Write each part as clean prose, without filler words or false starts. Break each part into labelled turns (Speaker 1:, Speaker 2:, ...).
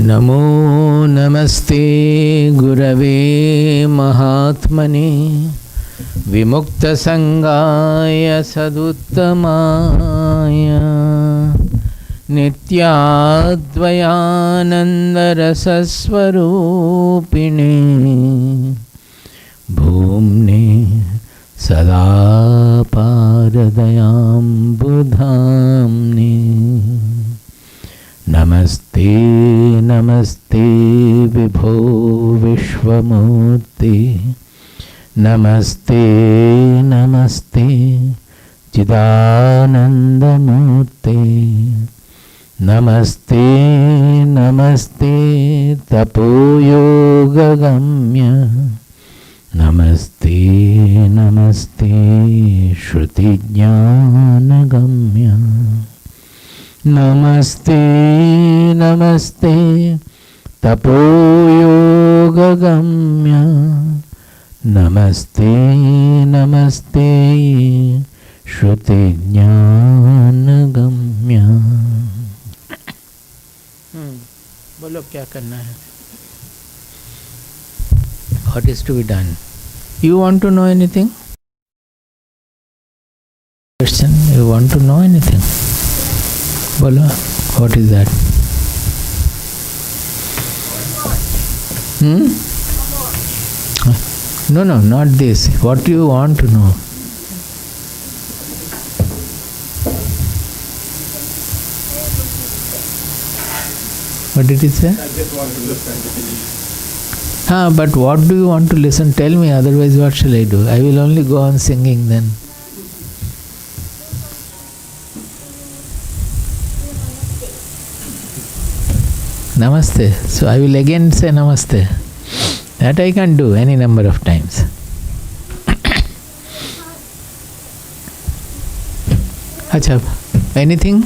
Speaker 1: नमो नमस्ते गुरवे महात्मने विमुक्तसंगाय सदुत्तमाय नित्याद्वयानन्दरसस्वरूपिणे भूम्ने सदा पारदयाम्बुधाम्ने नमस्ते नमस्ते विभो विश्वमूर्ति नमस्ते नमस्ते चिदानन्दमूर्ते नमस्ते नमस्ते तपोयोगगम्य नमस्ते नमस्ते श्रुतिज्ञानगम्य नमस्ते नमस्ते तपोयोगगम्य नमस्ते नमस्ते श्रुतिज्ञानगम्य। बोलो क्या करना है? What is to be done? You want to know anything? Question, you want to know anything? Bolo, what is that? No, not this. What do you want to know? What did he say?
Speaker 2: I just want to listen.
Speaker 1: But what do you want to listen? Tell me, otherwise what shall I do? I will only go on singing then. Namaste. So I will again say Namaste. That I can do any number of times. Acha, anything?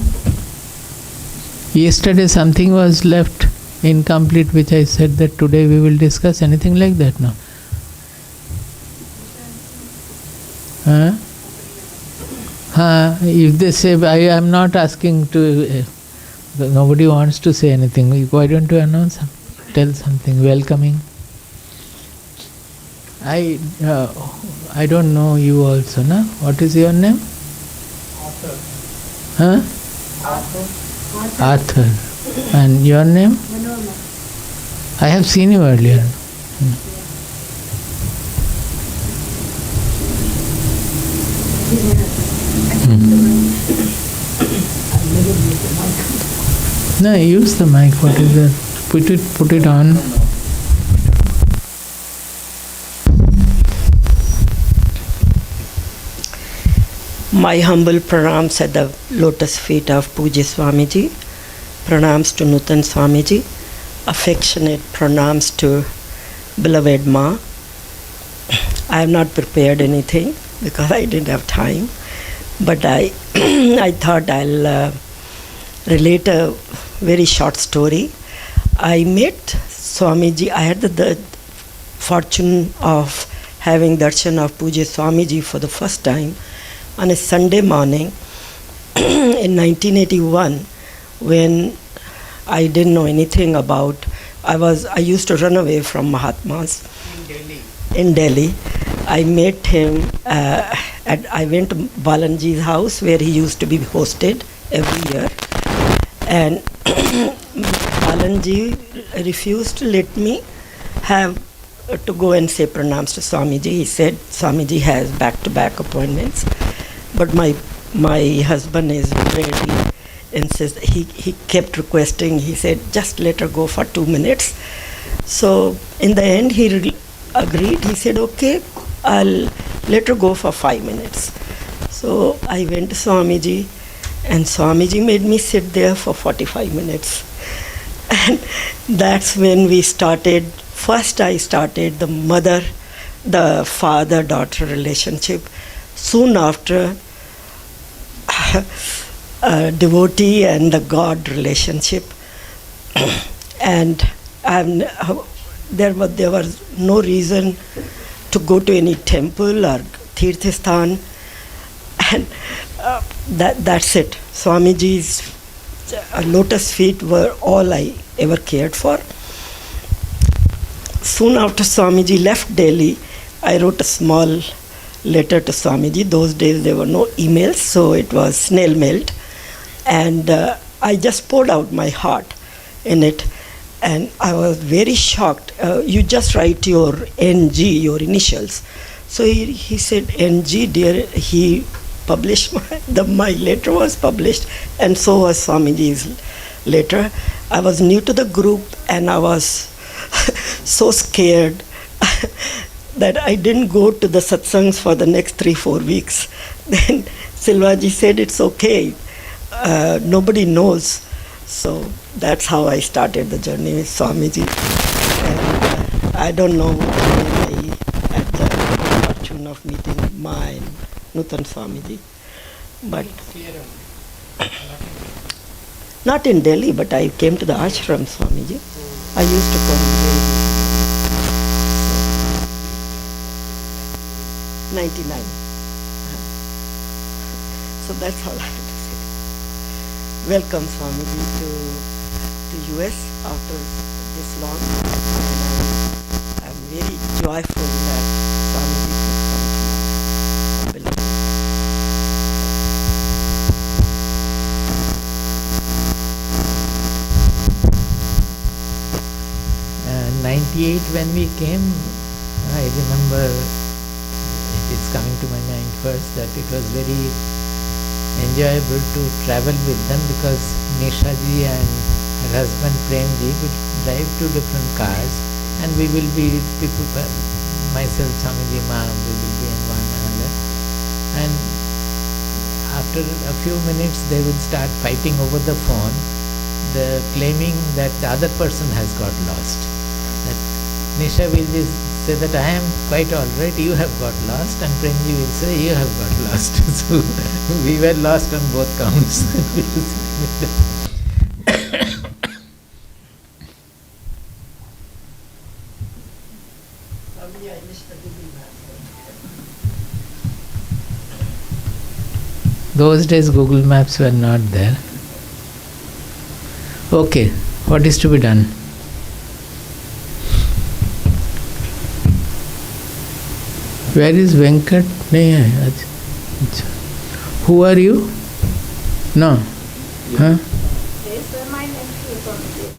Speaker 1: Yesterday something was left incomplete which I said that today we will discuss. Anything like that? No? If they say, I am not asking to... nobody wants to say anything. Why don't you announce? Tell something welcoming. I don't know you also, na? What is your name?
Speaker 2: Arthur.
Speaker 1: Arthur. And your name? I have seen you earlier. No, use the mic. What is that? Put it on.
Speaker 3: My humble pranams at the lotus feet of Pujya Swamiji. Pranams to Nutan Swamiji. Affectionate pranams to beloved Ma. I have not prepared anything because I didn't have time. But I thought I'll relate a very short story. I met Swamiji. I had the fortune of having darshan of Pujya Swamiji for the first time on a Sunday morning in 1981 when I didn't know anything about. I used to run away from Mahatmas in Delhi. I met him I went to Balanji's house where he used to be hosted every year, and Balanji refused to let me have to go and say pranams to Swamiji. He said Swamiji has back-to-back appointments, but my husband is very insist. He kept requesting. He said just let her go for 2 minutes. So in the end he agreed. He said okay, I'll let her go for 5 minutes. So I went to Swamiji, and Swamiji made me sit there for 45 minutes. And that's when we started. First I started the father-daughter relationship. Soon after, devotee and the God relationship. And there was no reason to go to any temple or Tirtha sthan, and that's it. Swamiji's lotus feet were all I ever cared for. Soon after Swamiji left Delhi, I wrote a small letter to Swamiji. Those days there were no emails, so it was snail mailed. And I just poured out my heart in it. And I was very shocked. You just write your NG, your initials. So he said, NG, dear, he published, my letter was published, and so was Swamiji's letter. I was new to the group, and I was so scared that I didn't go to the satsangs for the next 3-4 weeks. Then Silvaji said, it's okay, nobody knows. So that's how I started the journey with Swamiji. And I don't know when I had the fortune of meeting my Nutan Swamiji, but not in Delhi, but I came to the ashram, Swamiji. I used to come very easily. 99. So that's all I have to say. Welcome, Swamiji, to US after this long. And I'm very joyful that Swamiji could come to my humble.
Speaker 1: 98 when we came, I remember, it is coming to my mind first, that it was very enjoyable to travel with them because Nishaji and her husband Premji would drive 2 different cars, and we will be people, myself, Swamiji, Ma'am, we will be in one another. And after a few minutes they would start fighting over the phone, claiming that the other person has got lost. That Nisha will say that I am quite all right, you have got lost, and Premji will say you have got lost. So we were lost on both counts. Those days Google Maps were not there. Okay, what is to be done? Where is Venkat? Who are you? No. Huh?
Speaker 4: Yes, my name is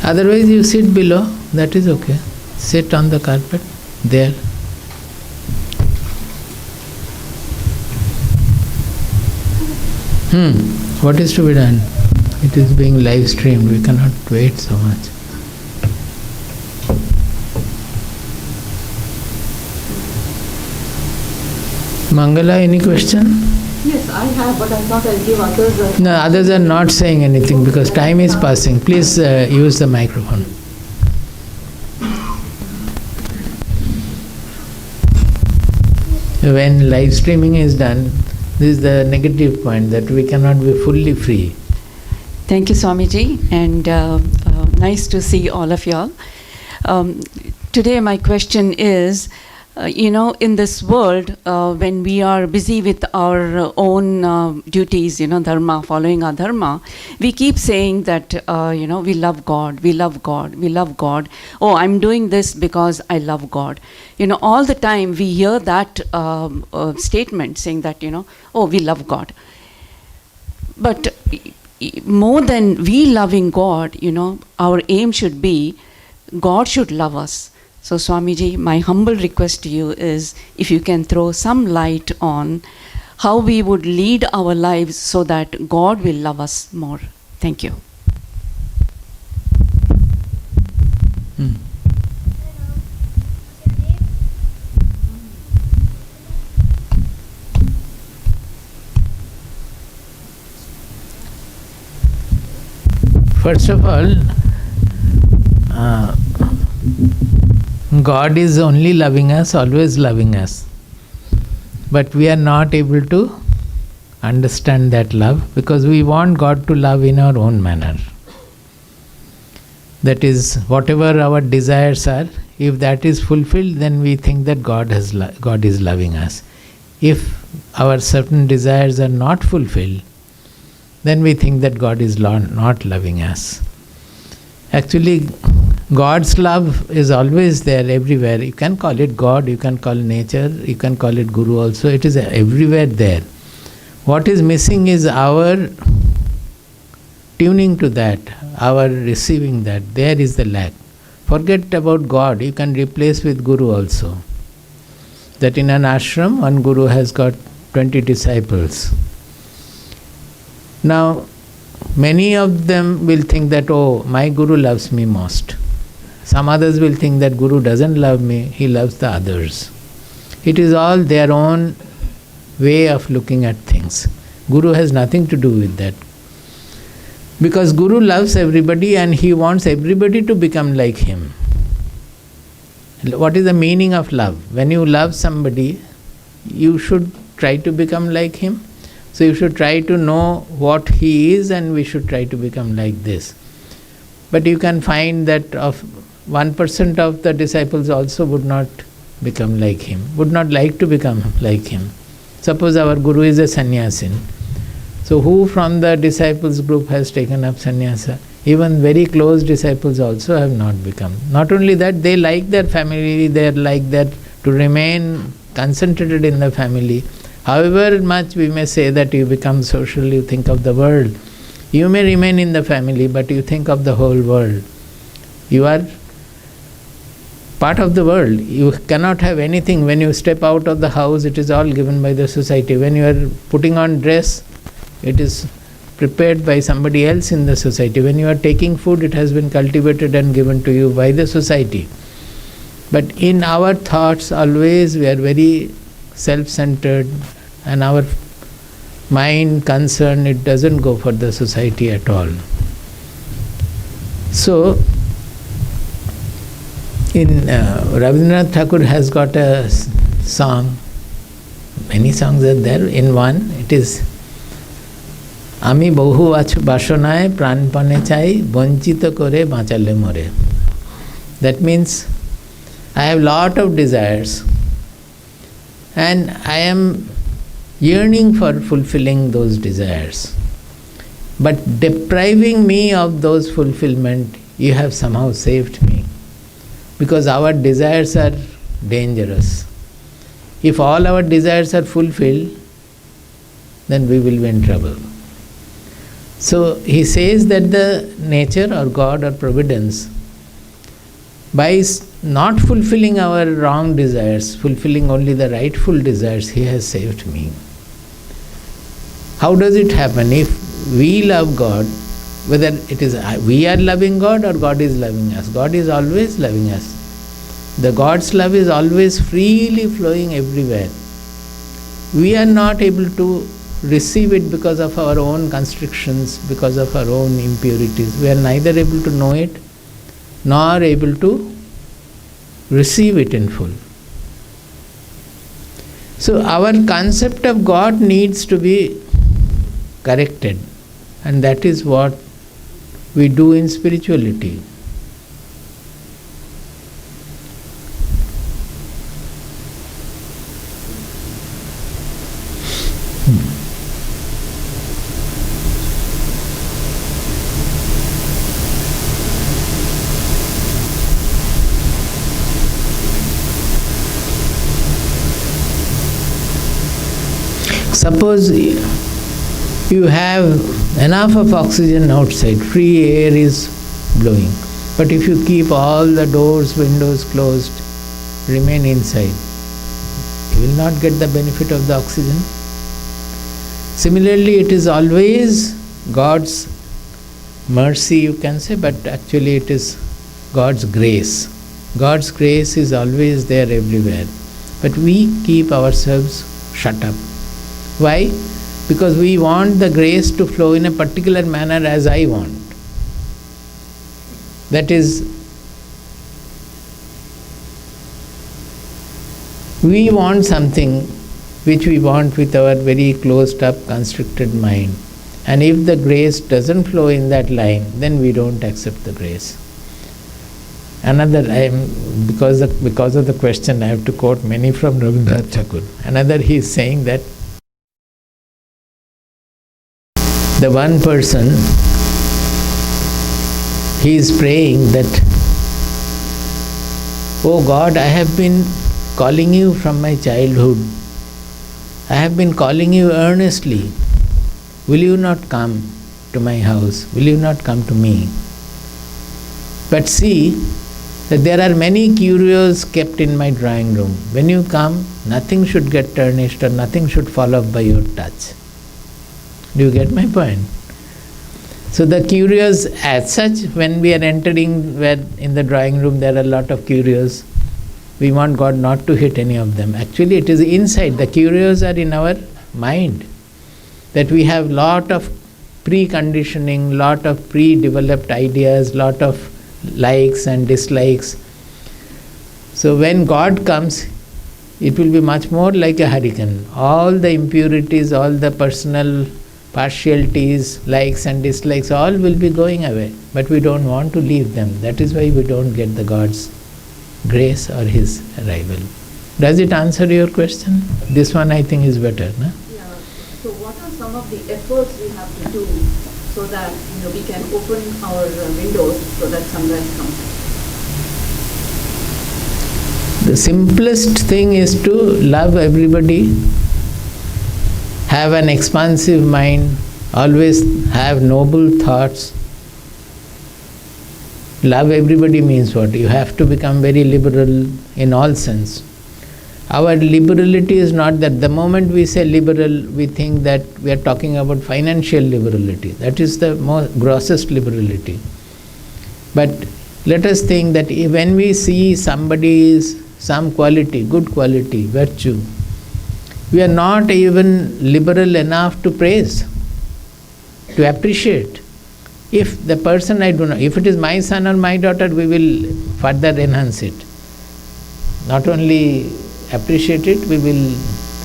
Speaker 1: Otherwise you sit below, that is okay. Sit on the carpet, there. What is to be done? It is being live streamed, we cannot wait so much. Mangala, any question?
Speaker 4: Yes, I have, but I thought I'll give others.
Speaker 1: No, others are not saying anything because time is passing. Please use the microphone. When live streaming is done, this is the negative point, that we cannot be fully free.
Speaker 5: Thank you, Swamiji, and nice to see all of y'all. Today my question is, in this world, when we are busy with our own duties, dharma, following our dharma, we keep saying that, we love God, we love God, we love God. Oh, I'm doing this because I love God. All the time we hear that statement saying that, oh, we love God. But more than we loving God, our aim should be God should love us. So Swamiji, my humble request to you is if you can throw some light on how we would lead our lives so that God will love us more. Thank you.
Speaker 1: First of all, God is only loving us, always loving us. But we are not able to understand that love because we want God to love in our own manner. That is, whatever our desires are, if that is fulfilled, then we think that God is loving us. If our certain desires are not fulfilled, then we think that God is not loving us. Actually, God's love is always there everywhere. You can call it God, you can call nature, you can call it Guru also. It is everywhere there. What is missing is our tuning to that, our receiving that. There is the lack. Forget about God, you can replace with Guru also. That in an ashram, one Guru has got 20 disciples. Now, many of them will think that, oh, my Guru loves me most. Some others will think that Guru doesn't love me, he loves the others. It is all their own way of looking at things. Guru has nothing to do with that. Because Guru loves everybody and he wants everybody to become like him. What is the meaning of love? When you love somebody, you should try to become like him. So you should try to know what he is and we should try to become like this. But you can find that of 1% of the disciples also would not become like him, would not like to become like him. Suppose our Guru is a sannyasin. So who from the disciples group has taken up sannyasa? Even very close disciples also have not become. Not only that, they like their family, they like that to remain concentrated in the family. However much we may say that you become social, you think of the world. You may remain in the family, but you think of the whole world. You are part of the world. You cannot have anything. When you step out of the house, it is all given by the society. When you are putting on dress, it is prepared by somebody else in the society. When you are taking food, it has been cultivated and given to you by the society. But in our thoughts, always we are very self-centered, and our mind concern, it doesn't go for the society at all. So, in Rabindranath Thakur has got a song, many songs are there. In one, it is Ami bohu bashonaye pranpane chai bonchito kore bachale more. That means I have lot of desires and I am yearning for fulfilling those desires. But depriving me of those fulfillment, you have somehow saved me. Because our desires are dangerous. If all our desires are fulfilled, then we will be in trouble. So he says that the nature or God or providence, by not fulfilling our wrong desires, fulfilling only the rightful desires, he has saved me. How does it happen? If we love God, whether it is we are loving God or God is loving us, God is always loving us. The God's love is always freely flowing everywhere. We are not able to receive it because of our own constrictions, because of our own impurities. We are neither able to know it nor able to receive it in full. So our concept of God needs to be corrected, and that is what we do in spirituality. Suppose you have enough of oxygen outside, free air is blowing. But if you keep all the doors, windows closed, remain inside, you will not get the benefit of the oxygen. Similarly, it is always God's mercy, you can say, but actually it is God's grace. God's grace is always there everywhere. But we keep ourselves shut up. Why? Because we want the grace to flow in a particular manner as I want. That is, we want something which we want with our very closed up, constricted mind. And if the grace doesn't flow in that line, then we don't accept the grace. Another, because of the question, I have to quote many from Rabindranath Tagore. Another, he is saying that the one person, he is praying that, oh God, I have been calling you from my childhood. I have been calling you earnestly. Will you not come to my house? Will you not come to me? But see that there are many curios kept in my drawing room. When you come, nothing should get tarnished or nothing should fall off by your touch. Do you get my point? So the curios as such, when we are entering, where in the drawing room there are a lot of curios, we want God not to hit any of them. Actually it is inside. The curios are in our mind. That we have lot of preconditioning, lot of pre-developed ideas, lot of likes and dislikes. So when God comes, it will be much more like a hurricane. All the impurities, all the personal partialities, likes and dislikes, all will be going away. But we don't want to leave them. That is why we don't get the God's grace or His arrival. Does it answer your question? This one I think is better, no?
Speaker 4: Yeah. So what are some of the efforts we have to do so that we can open our windows so that sunrise comes?
Speaker 1: The simplest thing is to love everybody, have an expansive mind, always have noble thoughts. Love everybody means what? You have to become very liberal in all sense. Our liberality is not that the moment we say liberal, we think that we are talking about financial liberality. That is the most grossest liberality. But let us think that when we see somebody's some quality, good quality, virtue, we are not even liberal enough to praise, to appreciate. If the person I do not, if it is my son or my daughter, we will further enhance it. Not only appreciate it, we will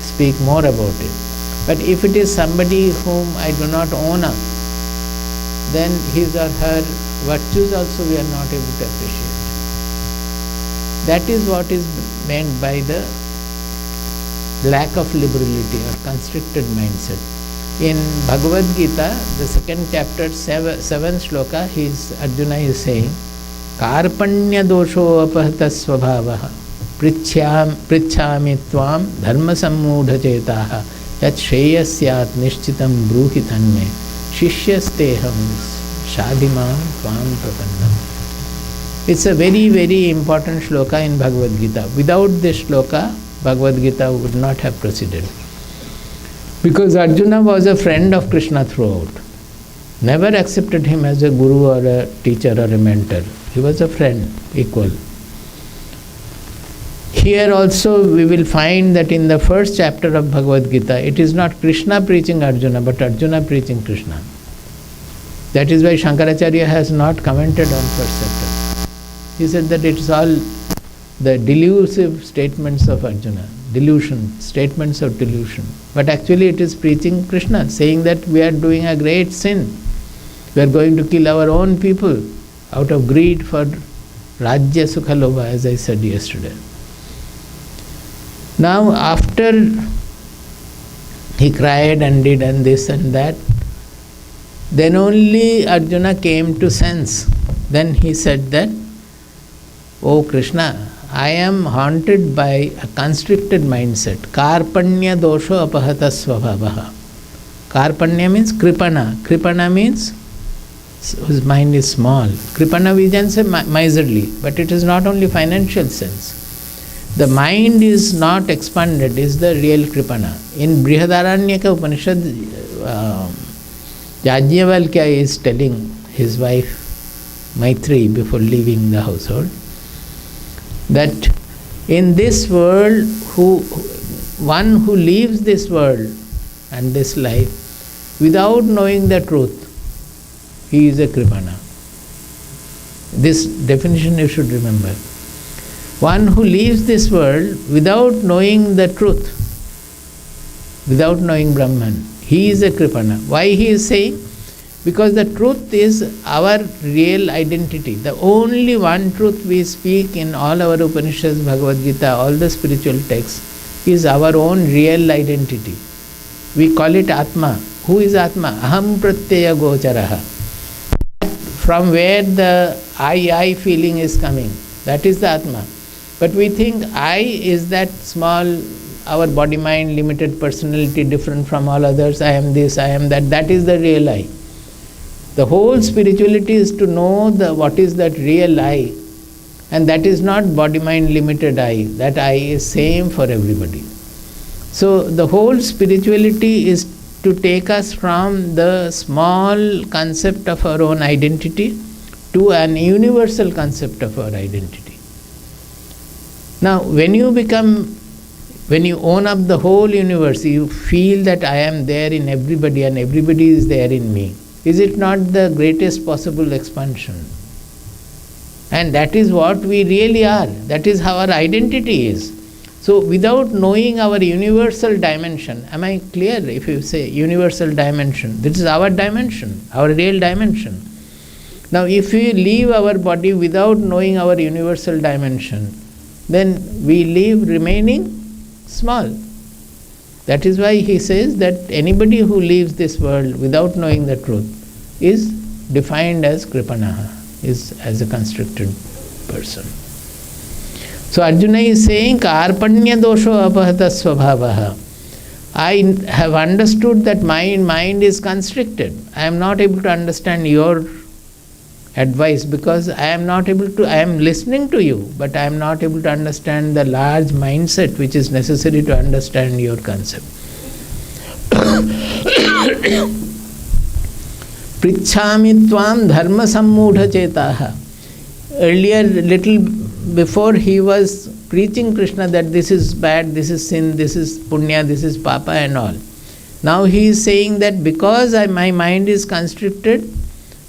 Speaker 1: speak more about it. But if it is somebody whom I do not own up, then his or her virtues also we are not able to appreciate. That is what is meant by the lack of liberality or constricted mindset. In Bhagavad Gita, the second chapter, 7th shloka, Arjuna is saying, Karpanya dosho apahata svabhavaha pritchami tvam dharma sammudha chetaha yat shreyasyat nishchitam bruhi tanme shishyasteham shadhimam tvam prapannam. It's a very, very important shloka in Bhagavad Gita. Without this shloka, Bhagavad Gita would not have proceeded. Because Arjuna was a friend of Krishna throughout. Never accepted him as a guru or a teacher or a mentor. He was a friend, equal. Here also we will find that in the first chapter of Bhagavad Gita, it is not Krishna preaching Arjuna, but Arjuna preaching Krishna. That is why Shankaracharya has not commented on first chapter. He said that it is all the delusive statements of Arjuna, delusion, statements of delusion. But actually it is preaching Krishna, saying that we are doing a great sin. We are going to kill our own people out of greed for Rajya Sukha Lobha, as I said yesterday. Now, after he cried and did and this and that, then only Arjuna came to sense. Then he said that, "Oh Krishna, I am haunted by a constricted mindset. Karpanya dosho apahata svabhavaha." Karpanya means Kripana. Kripana means whose mind is small. Kripana we can say miserly, but it is not only financial sense. The mind is not expanded, is the real Kripana. In Brihadaranyaka Upanishad, Yajnavalkya is telling his wife Maitri before leaving the household that in this world, one who leaves this world and this life without knowing the truth, he is a Kripana. This definition you should remember. One who leaves this world without knowing the truth, without knowing Brahman, he is a Kripana. Why he is saying? Because the truth is our real identity. The only one truth we speak in all our Upanishads, Bhagavad Gita, all the spiritual texts, is our own real identity. We call it Atma. Who is Atma? Aham pratyaya gocharaha. From where the I feeling is coming, that is the Atma. But we think I is that small, our body mind, limited personality, different from all others. I am this, I am that. That is the real I. The whole spirituality is to know what is that real I. And that is not body mind limited I. That I is same for everybody. So the whole spirituality is to take us from the small concept of our own identity to an universal concept of our identity. Now, when you own up the whole universe, you feel that I am there in everybody and everybody is there in me. Is it not the greatest possible expansion? And that is what we really are. That is how our identity is. So, without knowing our universal dimension, am I clear if you say universal dimension? This is our dimension, our real dimension. Now, if we leave our body without knowing our universal dimension, then we leave remaining small. That is why he says that anybody who leaves this world without knowing the truth is defined as Kripanaha, is as a constricted person. So Arjuna is saying, Karpanya dosho apahata svabhavaha. I have understood that my mind is constricted. I am not able to understand your advice because I am listening to you, but I am not able to understand the large mindset which is necessary to understand your concept. Prichhami tvam dharma sammudha chetaha. Earlier, little before, he was preaching Krishna that this is bad, this is sin, this is punya, this is papa and all. Now he is saying that because my mind is constricted,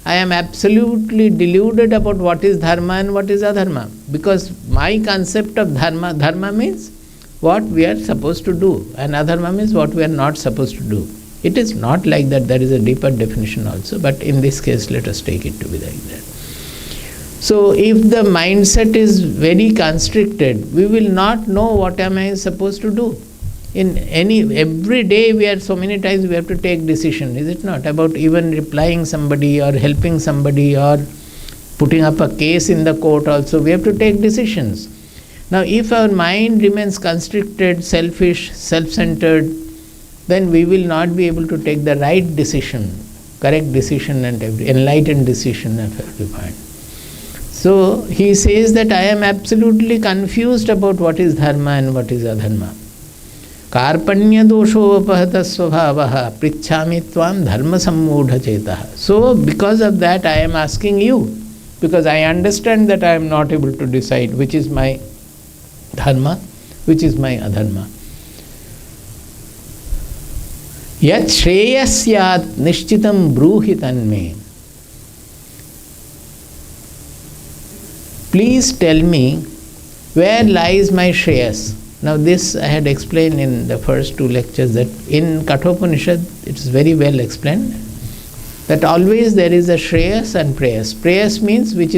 Speaker 1: I am absolutely deluded about what is dharma and what is adharma. Because my concept of dharma means what we are supposed to do, and adharma means what we are not supposed to do. It is not like that, there is a deeper definition also, but in this case let us take it to be like that. So if the mindset is very constricted, we will not know what am I supposed to do. Every day we are so many times we have to take decision, is it not? About even replying somebody or helping somebody or putting up a case in the court also, we have to take decisions. Now if our mind remains constricted, selfish, self-centered, then we will not be able to take the right decision, correct decision and enlightened decision of every point. So he says that I am absolutely confused about what is dharma and what is adharma. Karpanya dosho apahata svabhavaha prichhami tvam dharma sammudha chetaha. So because of that I am asking you, because I understand that I am not able to decide which is my dharma, which is my adharma. Yat shreyas yat nishchitam bruhi tanme. Please tell me where lies my shreyas. Now this I had explained in the first two lectures that in Kathopanishad it is very well explained that always there is a shreyas and preyas. Preyas means which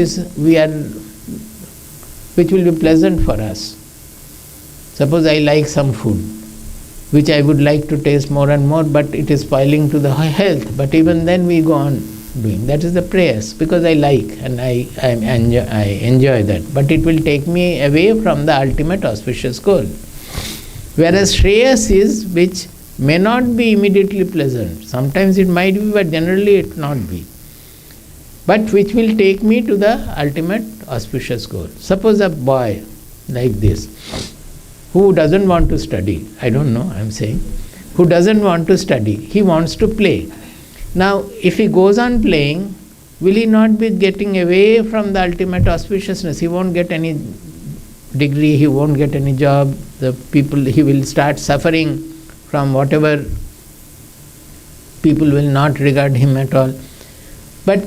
Speaker 1: will be pleasant for us. Suppose I like some food, which I would like to taste more and more, but it is spoiling to the health. But even then we go on doing. That is the prayers, because I like and I enjoy that. But it will take me away from the ultimate auspicious goal. Whereas shreyas is which may not be immediately pleasant. Sometimes it might be, but generally it not be. But which will take me to the ultimate auspicious goal. Suppose a boy like this, who doesn't want to study, I don't know, I'm saying, who doesn't want to study, he wants to play. Now, if he goes on playing, will he not be getting away from the ultimate auspiciousness? He won't get any degree, he won't get any job, he will start suffering from whatever, people will not regard him at all. But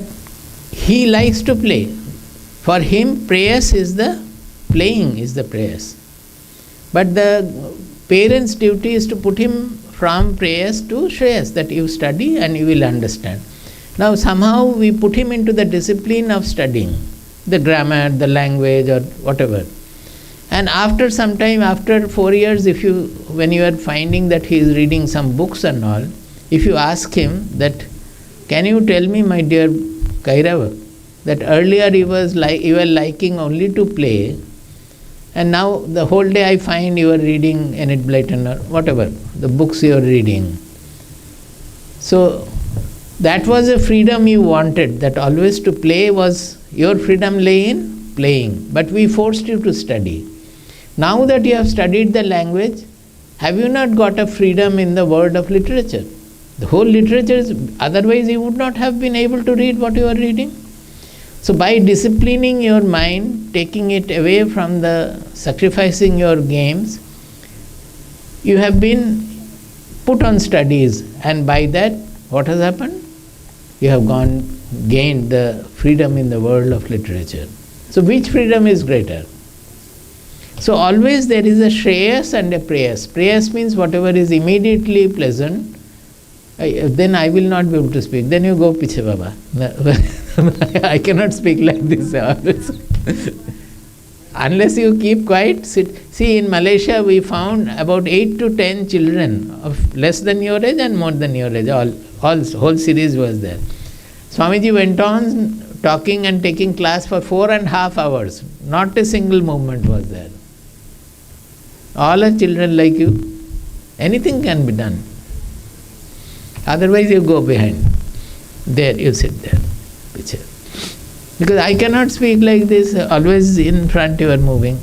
Speaker 1: he likes to play. For him, prayers is the playing is the prayers. But the parent's duty is to put him from prayers to shreyas, that you study and you will understand. Now somehow we put him into the discipline of studying, the grammar, the language or whatever. And after some time, after 4 years, when you are finding that he is reading some books and all, if you ask him that, can you tell me, my dear Kairava, that earlier you were liking only to play, and now the whole day I find you are reading Enid Blyton or whatever, the books you are reading. So that was a freedom you wanted, that always to play was, your freedom lay in playing, but we forced you to study. Now that you have studied the language, have you not got a freedom in the world of literature? The whole literature is, otherwise you would not have been able to read what you are reading. So by disciplining your mind, taking it away from sacrificing your games, you have been put on studies, and by that, what has happened? You have gained the freedom in the world of literature. So which freedom is greater? So always there is a shreyas and a prayas. Prayas means whatever is immediately pleasant. Then I will not be able to speak. Then you go piche baba. I cannot speak like this. Unless you keep quiet, sit. See, in Malaysia we found about 8 to 10 children of less than your age and more than your age. Whole series was there. Swamiji went on talking and taking class for 4.5 hours. Not a single movement was there. All are children like you. Anything can be done. Otherwise you go behind. There, you sit there. Because I cannot speak like this, always in front you are moving.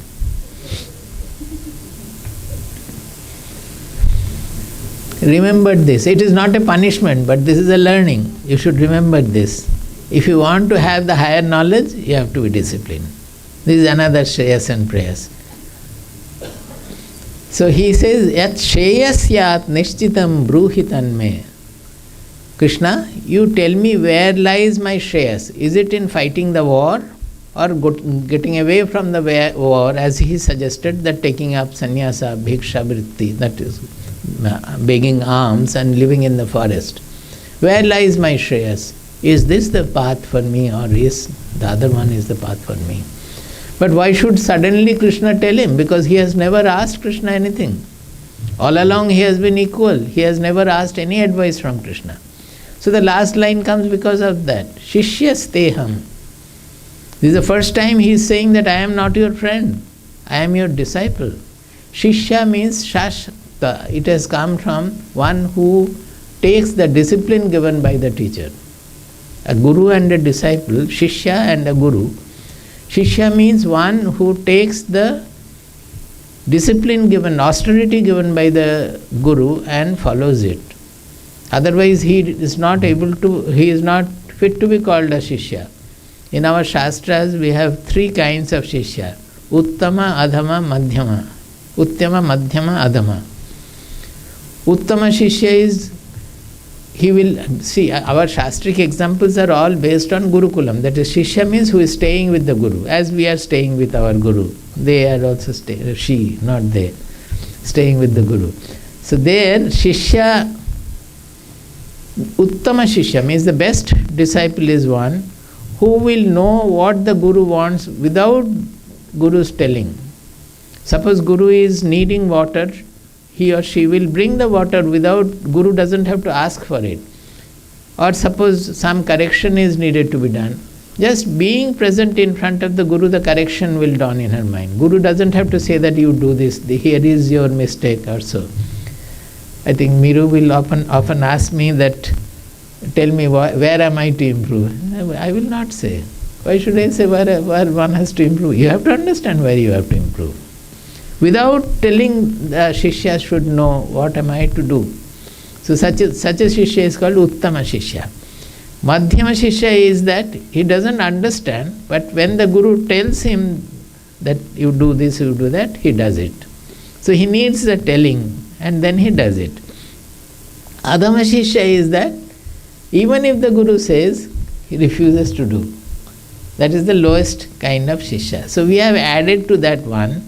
Speaker 1: Remember this. It is not a punishment, but this is a learning. You should remember this. If you want to have the higher knowledge, you have to be disciplined. This is another shreyas and prayas. So he says, Yat shreyas yat nishchitam bruhitan me. Krishna, you tell me where lies my shreyas. Is it in fighting the war or getting away from the war, as he suggested, that taking up sannyasa, bhiksha vritti, that is begging alms and living in the forest? Where lies my shreyas? Is this the path for me, or is the other one is the path for me? But why should suddenly Krishna tell him? Because he has never asked Krishna anything. All along he has been equal. He has never asked any advice from Krishna. So the last line comes because of that. Shishyasteham. This is the first time he is saying that I am not your friend. I am your disciple. Shishya means shashta. It has come from one who takes the discipline given by the teacher. A guru and a disciple, shishya and a guru. Shishya means one who takes the discipline given, austerity given by the guru and follows it. Otherwise he is not fit to be called a shishya. In our shastras we have 3 kinds of shishya. Uttama, Adhama, Madhyama. Uttama, Madhyama, Adhama. Uttama shishya is, he will, see, our shastric examples are all based on Gurukulam. That is, shishya means who is staying with the guru, as we are staying with our guru. They are also she, not they, staying with the guru. So there, shishya Uttama Shishya means the best disciple is one who will know what the Guru wants without Guru's telling. Suppose Guru is needing water, he or she will bring the water without, Guru doesn't have to ask for it. Or suppose some correction is needed to be done. Just being present in front of the Guru, the correction will dawn in her mind. Guru doesn't have to say that you do this, here is your mistake or so. I think Miru will often ask me that, tell me where am I to improve? I will not say. Why should I say where one has to improve? You have to understand where you have to improve. Without telling, the Shishya should know what am I to do. So such a Shishya is called Uttama Shishya. Madhyama Shishya is that he doesn't understand, but when the Guru tells him that you do this, you do that, he does it. So he needs the telling and then he does it. Adhama Shishya is that even if the Guru says, he refuses to do. That is the lowest kind of Shishya. So we have added to that one,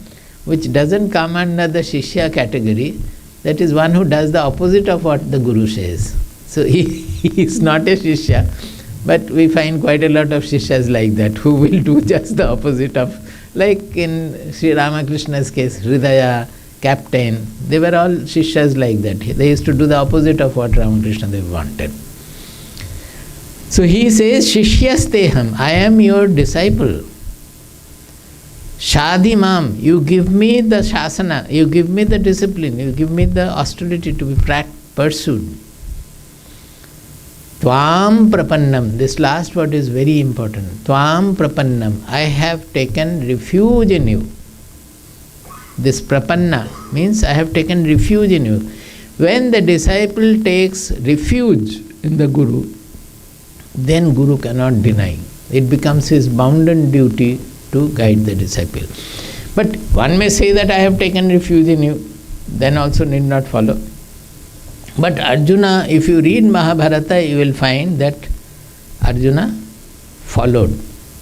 Speaker 1: which doesn't come under the Shishya category, that is one who does the opposite of what the Guru says. So he is not a Shishya, but we find quite a lot of Shishyas like that, who will do just the opposite of, like in Sri Ramakrishna's case, Hridaya, Captain, they were all Shishyas like that. They used to do the opposite of what Ramakrishna they wanted. So he says, Shishyasteham, I am your disciple. Shadimam, you give me the shasana, you give me the discipline, you give me the austerity to be pursued. Tvam prapannam, this last word is very important. Tvam prapannam, I have taken refuge in you. This prapanna means I have taken refuge in you. When the disciple takes refuge in the Guru, then Guru cannot deny. It becomes his bounden duty to guide the disciple. But one may say that I have taken refuge in you, then also need not follow. But Arjuna, if you read Mahabharata, you will find that Arjuna followed.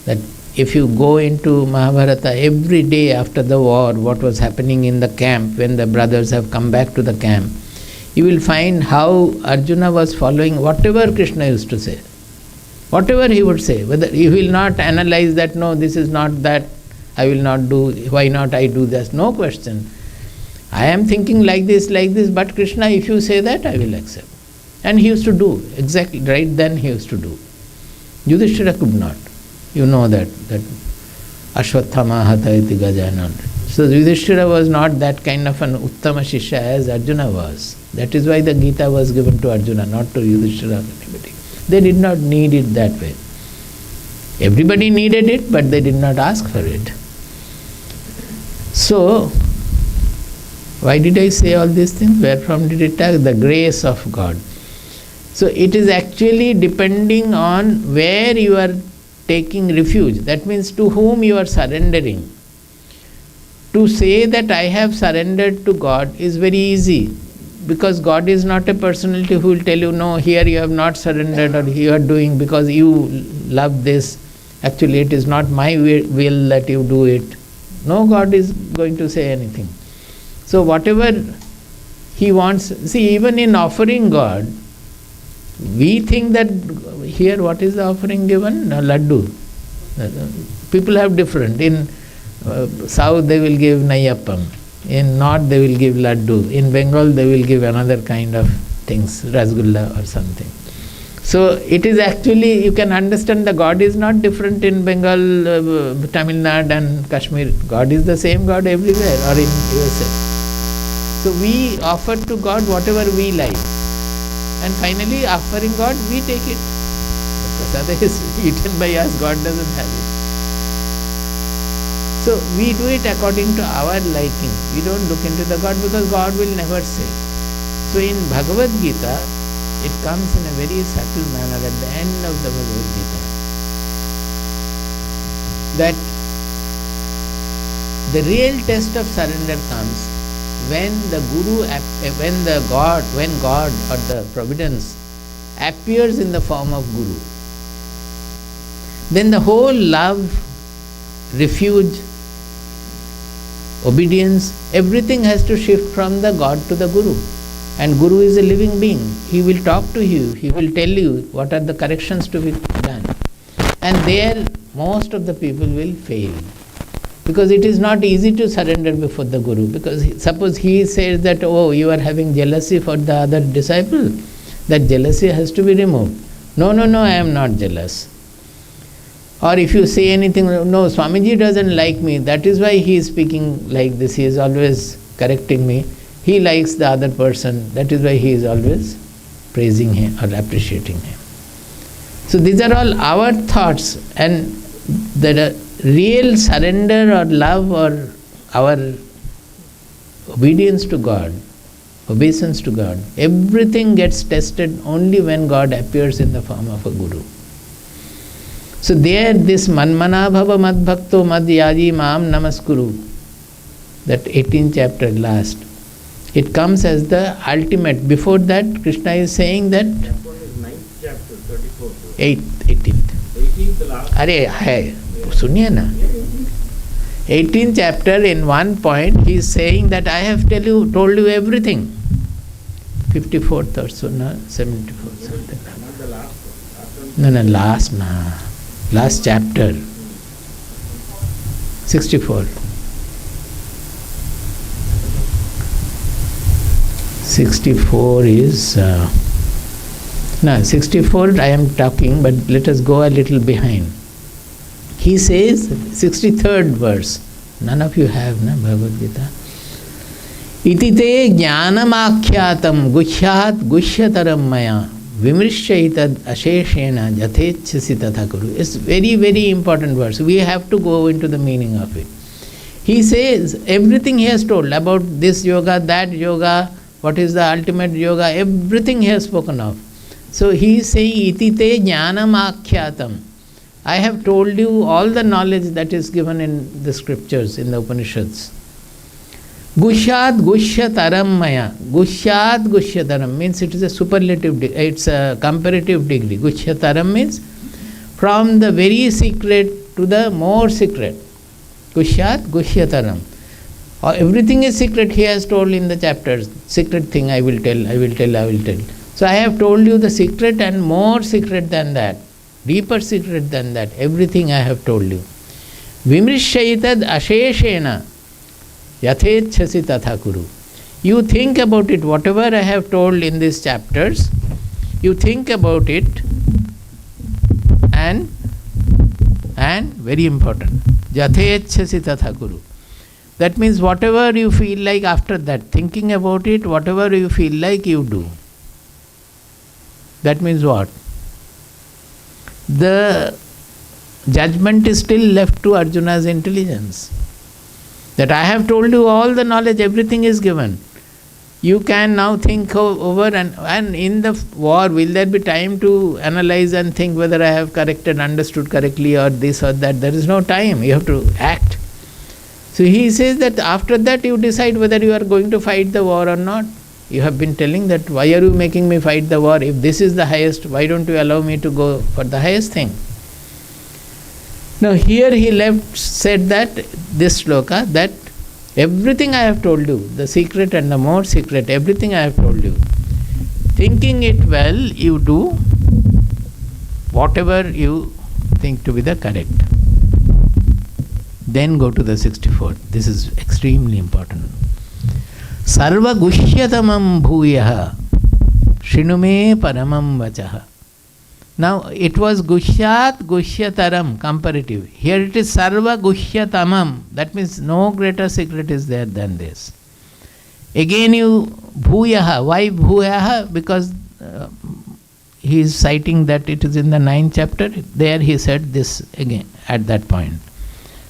Speaker 1: That if you go into Mahabharata, every day after the war, what was happening in the camp, when the brothers have come back to the camp, you will find how Arjuna was following whatever Krishna used to say. Whatever he would say, whether he will not analyze that, no, this is not that, I will not do, why not I do this, no question. I am thinking like this, but Krishna, if you say that, I will accept. And he used to do, exactly, right then he used to do. Yudhishthira could not. You know that Ashwathama Hatha iti Gajana. So Yudhishthira was not that kind of an Uttama Shishya as Arjuna was. That is why the Gita was given to Arjuna, not to Yudhishthira or anybody. They did not need it that way. Everybody needed it, but they did not ask for it. So, why did I say all these things? Where from did it take? The grace of God. So it is actually depending on where you are taking refuge. That means to whom you are surrendering. To say that I have surrendered to God is very easy, because God is not a personality who will tell you, no, here you have not surrendered, or you are doing because you love this. Actually, it is not my will that you do it. No God is going to say anything. So whatever he wants, see, even in offering God, we think that here what is the offering given? Laddu. People have different. In South they will give Nayappam. In North they will give Laddu. In Bengal they will give another kind of things, Rasgulla or something. So it is actually, you can understand the God is not different in Bengal, Tamil Nadu and Kashmir. God is the same God everywhere, or in USA. So we offer to God whatever we like. And finally, offering God, we take it. The prasada is eaten by us, God doesn't have it. So we do it according to our liking. We don't look into the God, because God will never say. So in Bhagavad Gita, it comes in a very subtle manner at the end of the Bhagavad Gita, that the real test of surrender comes when the Guru, when God or the Providence appears in the form of Guru. Then the whole love, refuge, obedience, everything has to shift from the God to the Guru. And Guru is a living being. He will talk to you. He will tell you what are the corrections to be done. And there, most of the people will fail. Because it is not easy to surrender before the Guru. Because suppose he says that, oh, you are having jealousy for the other disciple, that jealousy has to be removed. No, I am not jealous. Or if you say anything, no, Swamiji doesn't like me, that is why he is speaking like this, he is always correcting me. He likes the other person, that is why he is always praising him or appreciating him. So these are all our thoughts, and the real surrender or love or our obedience to God, obeisance to God, everything gets tested only when God appears in the form of a Guru. So there, this Manmana Bhava Mad Bhakto Mad Yaji Maam Namaskuru, that 18th chapter last, it comes as the ultimate. Before that, Krishna is saying that
Speaker 2: 9th chapter, 34.
Speaker 1: 18th.
Speaker 2: 18th, the last.
Speaker 1: Arey, hai, suniye na. 18th chapter, in one point, he is saying that I have told you everything. 54th or so, no? 74th, something.
Speaker 2: Not the last one.
Speaker 1: No, last chapter. 64. 64 is 64 I am talking, but let us go a little behind. He says, 63rd verse, none of you have, na, Bhagavad Gita. Iti te jnanamakyatam guhyat gushyataram maya vimrishyaitad asheshena jathechasi tatha kuru. It's very, very important verse. We have to go into the meaning of it. He says, everything he has told about this yoga, that yoga, what is the ultimate yoga, everything he has spoken of. So he is saying, iti te jnanamakyatam. I have told you all the knowledge that is given in the scriptures, in the Upanishads. Gushyat gushyataram maya. Gushyat gushyataram means it is a superlative, it's a comparative degree. Gushyataram means from the very secret to the more secret. Gushyat gushyataram. Everything is secret, he has told in the chapters. Secret thing I will tell. So I have told you the secret and more secret than that. Deeper secret than that. Everything I have told you. Vimrishyaitad asheshena yathechasi tatha kuru. You think about it, whatever I have told in these chapters, you think about it, and very important, yathechasi tatha kuru. That means whatever you feel like after that, thinking about it, whatever you feel like, you do. That means what? The judgment is still left to Arjuna's intelligence. That I have told you all the knowledge, everything is given. You can now think over, and in the war, will there be time to analyze and think whether I have understood correctly or this or that? There is no time. You have to act. So he says that after that you decide whether you are going to fight the war or not. You have been telling that, why are you making me fight the war? If this is the highest, why don't you allow me to go for the highest thing? Now here he said that, this sloka, that everything I have told you, the secret and the more secret, everything I have told you. Thinking it well, you do whatever you think to be the correct. Then go to the 64th. This is extremely important. Sarva gushyatamam bhuyaha shrinume paramam vachaha. Now it was gushyat gushyataram, comparative. Here it is sarva gushyatamam. That means no greater secret is there than this. Again you bhuyaha. Why bhuyaha? Because he is citing that it is in the 9th chapter. There he said this again at that point.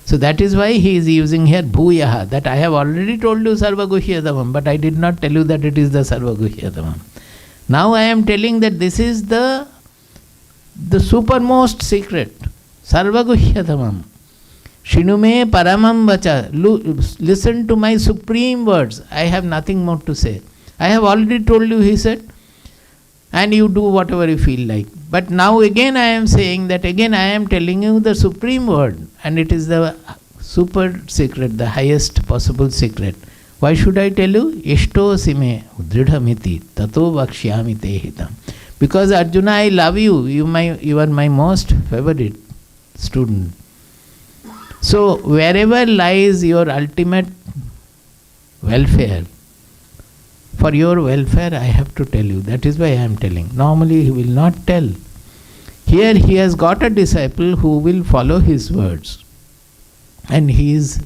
Speaker 1: So that is why he is using here bhuyaha, that I have already told you sarva gushyatamam, but I did not tell you that it is the sarva gushyatamam. Now I am telling that this is the supermost secret, sarva gushyatamam. Shrinume paramam vacha. Listen to my supreme words. I have nothing more to say. I have already told you, he said, and you do whatever you feel like. But now again I am saying that again I am telling you the supreme word, and it is the super secret, the highest possible secret. Why should I tell you? Ishto sime dridhamiti tato vakshyami te hitam. Because Arjuna, I love you. You are my most favorite student. So wherever lies your ultimate welfare, for your welfare I have to tell you. That is why I am telling. Normally he will not tell. Here he has got a disciple who will follow his words. And he is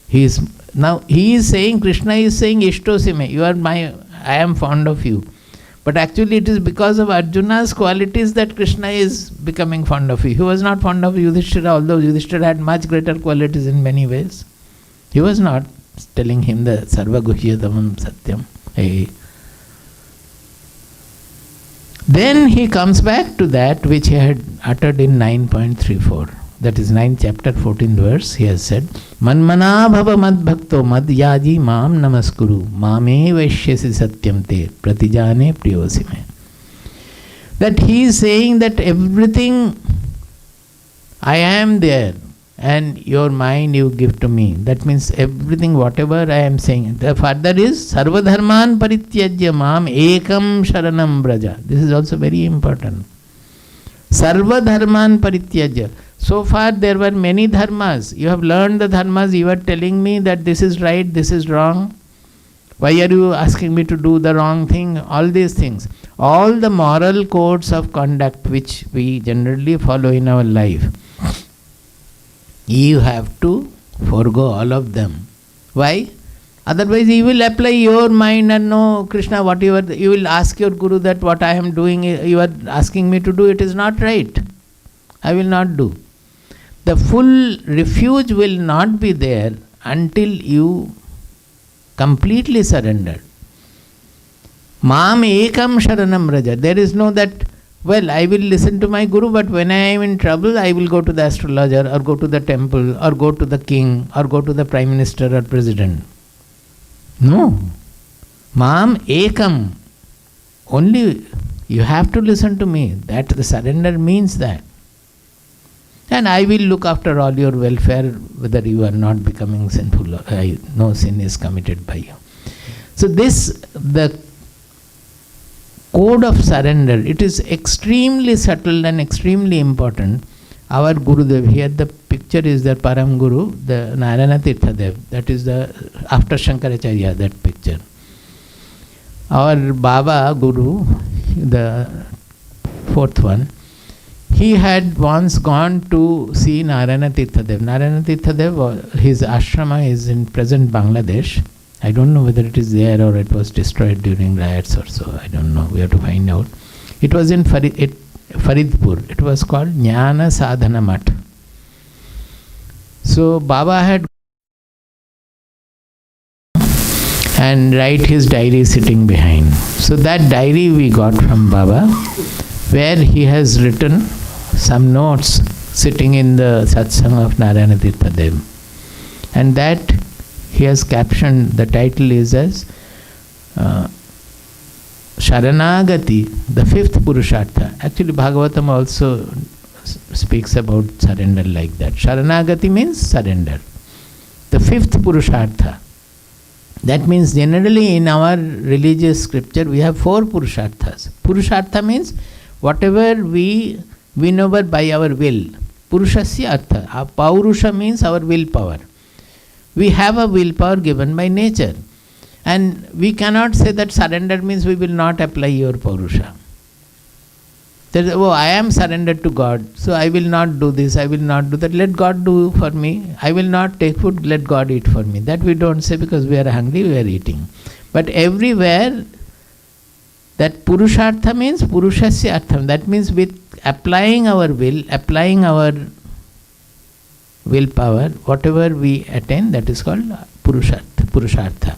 Speaker 1: saying, Krishna is saying, Ishtosime, I am fond of you. But actually it is because of Arjuna's qualities that Krishna is becoming fond of you. He was not fond of Yudhishthira, although Yudhishthira had much greater qualities in many ways. He was not telling him the Sarva Guhyatamam Satyam. Hey. Then he comes back to that which he had uttered in 9.34. That is 9th chapter, 14th verse. He has said, Manmana bhava mad bhakto mad yaji mam namaskuru mame vaishyasi satyam te pratijane priyosime. That he is saying that everything I am there and your mind you give to me. That means everything, whatever I am saying. The further is Sarva dharman parityajya mam ekam sharanam braja. This is also very important. Sarva dharman parityajya. So far there were many dharmas. You have learned the dharmas. You are telling me that this is right, this is wrong. Why are you asking me to do the wrong thing? All these things. All the moral codes of conduct which we generally follow in our life. You have to forego all of them. Why? Otherwise you will apply your mind and know, Krishna, whatever, you will ask your Guru that what I am doing, you are asking me to do, it is not right. I will not do. The full refuge will not be there until you completely surrender. Mam ekam sharanam raja. There is no that, well, I will listen to my Guru, but when I am in trouble, I will go to the astrologer or go to the temple or go to the king or go to the prime minister or president. No. Mam ekam. Only you have to listen to me. That the surrender means that. And I will look after all your welfare, whether you are not becoming sinful or no sin is committed by you. So the code of surrender, it is extremely subtle and extremely important. Our Gurudev, here the picture is the Param Guru, the Narayana Tirtha Dev, that is the after Shankaracharya, that picture. Our Baba Guru, the fourth one, he had once gone to see Narayana Tirtha Dev. Narayana Tirtha Dev, his ashrama is in present Bangladesh. I don't know whether it is there or it was destroyed during riots or so. I don't know. We have to find out. It was in Faridpur. It was called Jnana Sadhana Mat. So Baba had and write his diary sitting behind. So that diary we got from Baba, where he has written some notes sitting in the Satsang of Narayana Tirtha Dev. And that he has captioned, the title is as Sharanagati, the fifth Purushartha. Actually Bhagavatam also speaks about surrender like that. Sharanagati means surrender. The fifth Purushartha. That means generally in our religious scripture we have four Purusharthas. Purushartha means whatever we win over by our will. Purushasya artha. Purusha means our willpower. We have a willpower given by nature. And we cannot say that surrender means we will not apply your Purusha. I am surrendered to God, so I will not do this, I will not do that. Let God do for me. I will not take food, let God eat for me. That we don't say because we are hungry, we are eating. But everywhere, that Purushartha means Purushasya Artham. That means with applying our will, applying our willpower, whatever we attain, that is called Purushartha.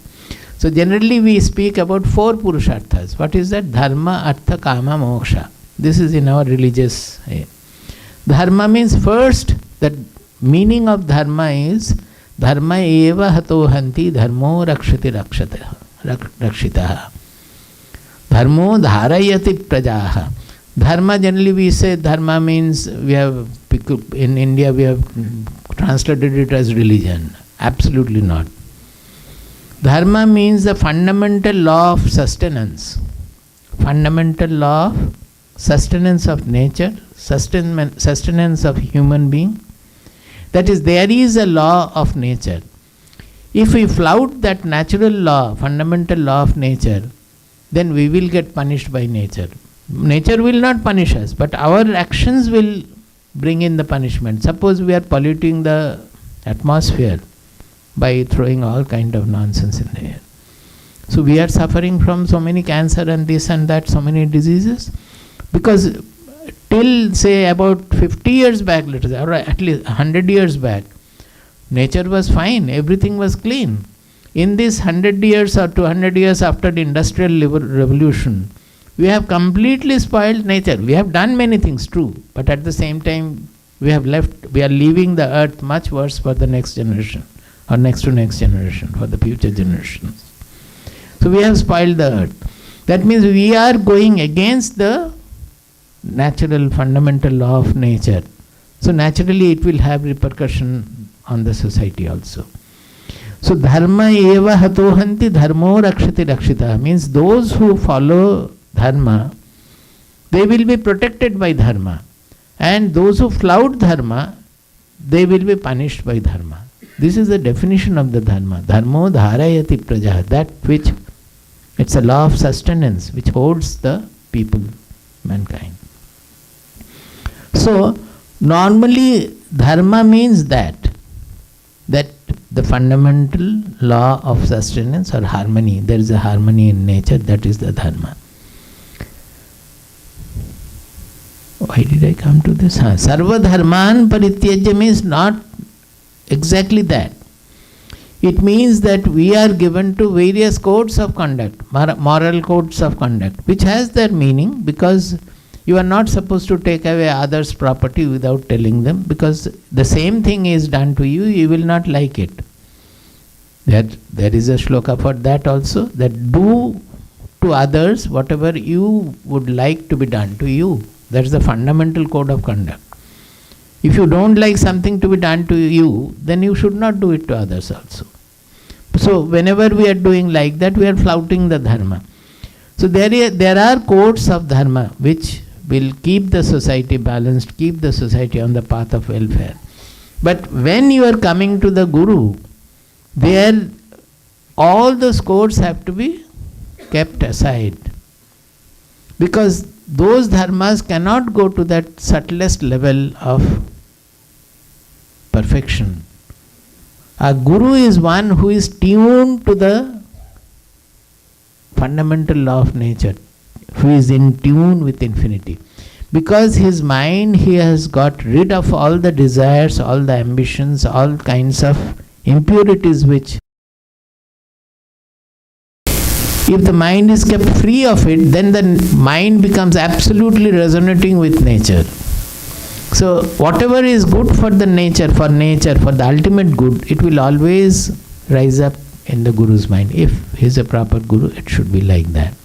Speaker 1: So generally we speak about four Purusharthas. What is that? Dharma, Artha, Kama, Moksha. This is in our religious. Dharma means first, the meaning of dharma is dharma eva hato hanti dharmo rakshati rakshitaha. Dharmo dharayati prajaha. Dharma, generally we say dharma means, we have, in India we have translated it as religion. Absolutely not. Dharma means the fundamental law of sustenance. Fundamental law of sustenance of nature, sustenance of human being. That is, there is a law of nature. If we flout that natural law, fundamental law of nature, then we will get punished by nature. Nature will not punish us, but our actions will bring in the punishment. Suppose we are polluting the atmosphere by throwing all kind of nonsense in the air. So we are suffering from so many cancer and this and that, so many diseases, because till say about 50 years back, let us say, or at least 100 years back, nature was fine, everything was clean. In this 100 years or 200 years after the Industrial Revolution, we have completely spoiled nature. We have done many things, true, but at the same time, we are leaving the earth much worse for the next generation, or next to next generation, for the future generations. So we have spoiled the earth. That means we are going against the natural fundamental law of nature. So naturally it will have repercussion on the society also. So dharma eva hatohanti dharmo rakshati rakshita means those who follow dharma, they will be protected by dharma. And those who flout dharma, they will be punished by dharma. This is the definition of the dharma. Dharmo dharayati praja, that which, it's a law of sustenance which holds the people, mankind. So normally dharma means that the fundamental law of sustenance or harmony, there is a harmony in nature, that is the dharma. Why did I come to this? Sarva dharman parityajya means not exactly that. It means that we are given to various codes of conduct, moral codes of conduct, which has their meaning, because you are not supposed to take away others' property without telling them, because the same thing is done to you, you will not like it. There is a shloka for that also, that do to others whatever you would like to be done to you. That is the fundamental code of conduct. If you don't like something to be done to you, then you should not do it to others also. So whenever we are doing like that, we are flouting the dharma. So there are codes of dharma which will keep the society balanced, keep the society on the path of welfare. But when you are coming to the Guru, there all those codes have to be kept aside. Because those dharmas cannot go to that subtlest level of perfection. A Guru is one who is tuned to the fundamental law of nature, who is in tune with infinity. Because his mind, he has got rid of all the desires, all the ambitions, all kinds of impurities which, if the mind is kept free of it, then the mind becomes absolutely resonating with nature. So whatever is good for the nature, for the ultimate good, it will always rise up in the Guru's mind. If he is a proper Guru, it should be like that.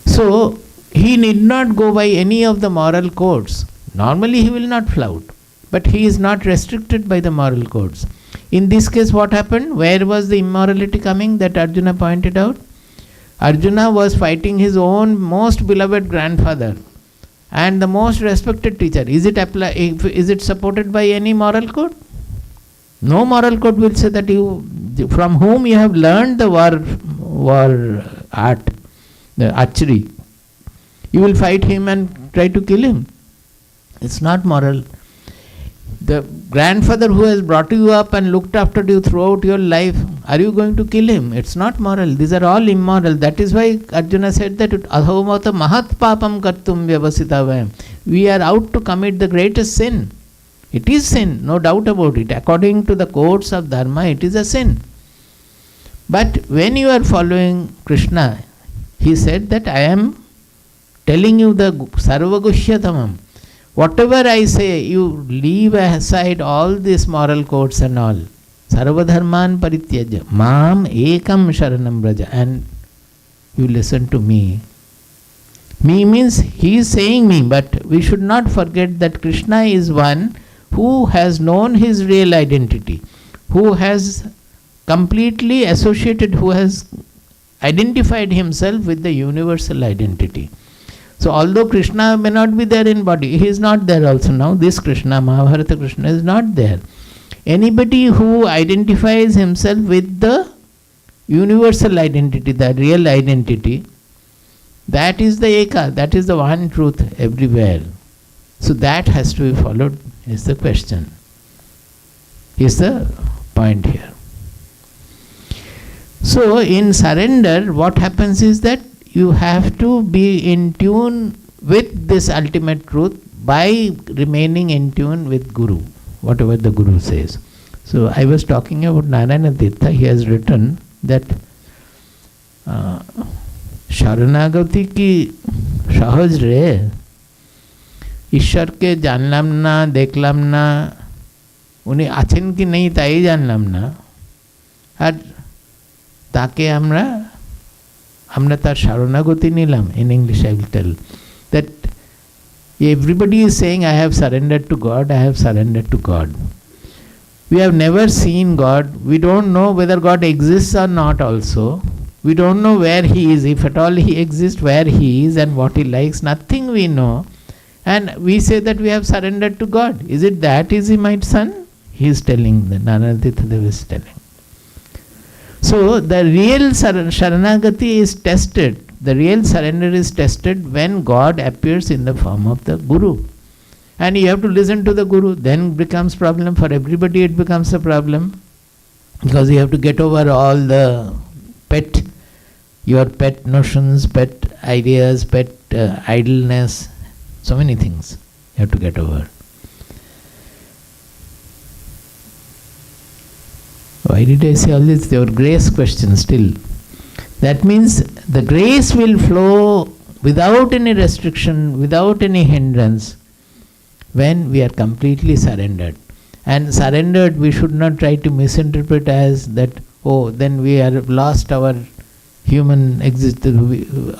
Speaker 1: So he need not go by any of the moral codes. Normally he will not flout, but he is not restricted by the moral codes. In this case, what happened? Where was the immorality coming that Arjuna pointed out? Arjuna was fighting his own most beloved grandfather and the most respected teacher. Is it supported by any moral code? No moral code will say that you, from whom you have learned the war art, the archery, you will fight him and try to kill him. It's not moral. The grandfather who has brought you up and looked after you throughout your life, are you going to kill him? It's not moral. These are all immoral. That is why Arjuna said that Adhomata mahat papam kartum vyavasitavayam. We are out to commit the greatest sin. It is sin, no doubt about it. According to the codes of dharma, it is a sin. But when you are following Krishna, he said that I am telling you the sarvagushyatamam. Whatever I say, you leave aside all these moral codes and all. Sarvadharman parityaja. Mam ekam sharanam braja. And you listen to me. Me means he is saying me, but we should not forget that Krishna is one who has known his real identity, who has completely associated, who has identified himself with the universal identity. So although Krishna may not be there in body, he is not there also now. This Krishna, Mahabharata Krishna, is not there. Anybody who identifies himself with the universal identity, the real identity, that is the Eka, that is the one truth everywhere. So that has to be followed, is the question, is the point here. So in surrender, what happens is that you have to be in tune with this ultimate truth by remaining in tune with Guru, whatever the Guru says. So I was talking about Narayana Tirtha. He has written that Sharanagati ki sahaj re, ईश्वर के जानलाम ना, देखलाम ना, उन्हें आছেন কি নেই তাই জানলাম না, আর তাকে আমরা তার শরণাগতি নিলাম. In English I will tell that everybody is saying I have surrendered to God, I have surrendered to God. We have never seen God. We don't know whether God exists or not also. We don't know where He is, if at all He exists, where He is and what He likes. Nothing we know. And we say that we have surrendered to God. Is it that easy, my son? He is telling, the Narayana is telling. So the real Sharanagati is tested. The real surrender is tested when God appears in the form of the Guru. And you have to listen to the Guru. Then becomes problem for everybody. It becomes a problem because you have to get over all the your pet notions, pet ideas, pet idleness. So many things you have to get over. Why did I say all this? Your grace question still. That means the grace will flow without any restriction, without any hindrance, when we are completely surrendered. And surrendered, we should not try to misinterpret as that, oh, then we have lost our human existence,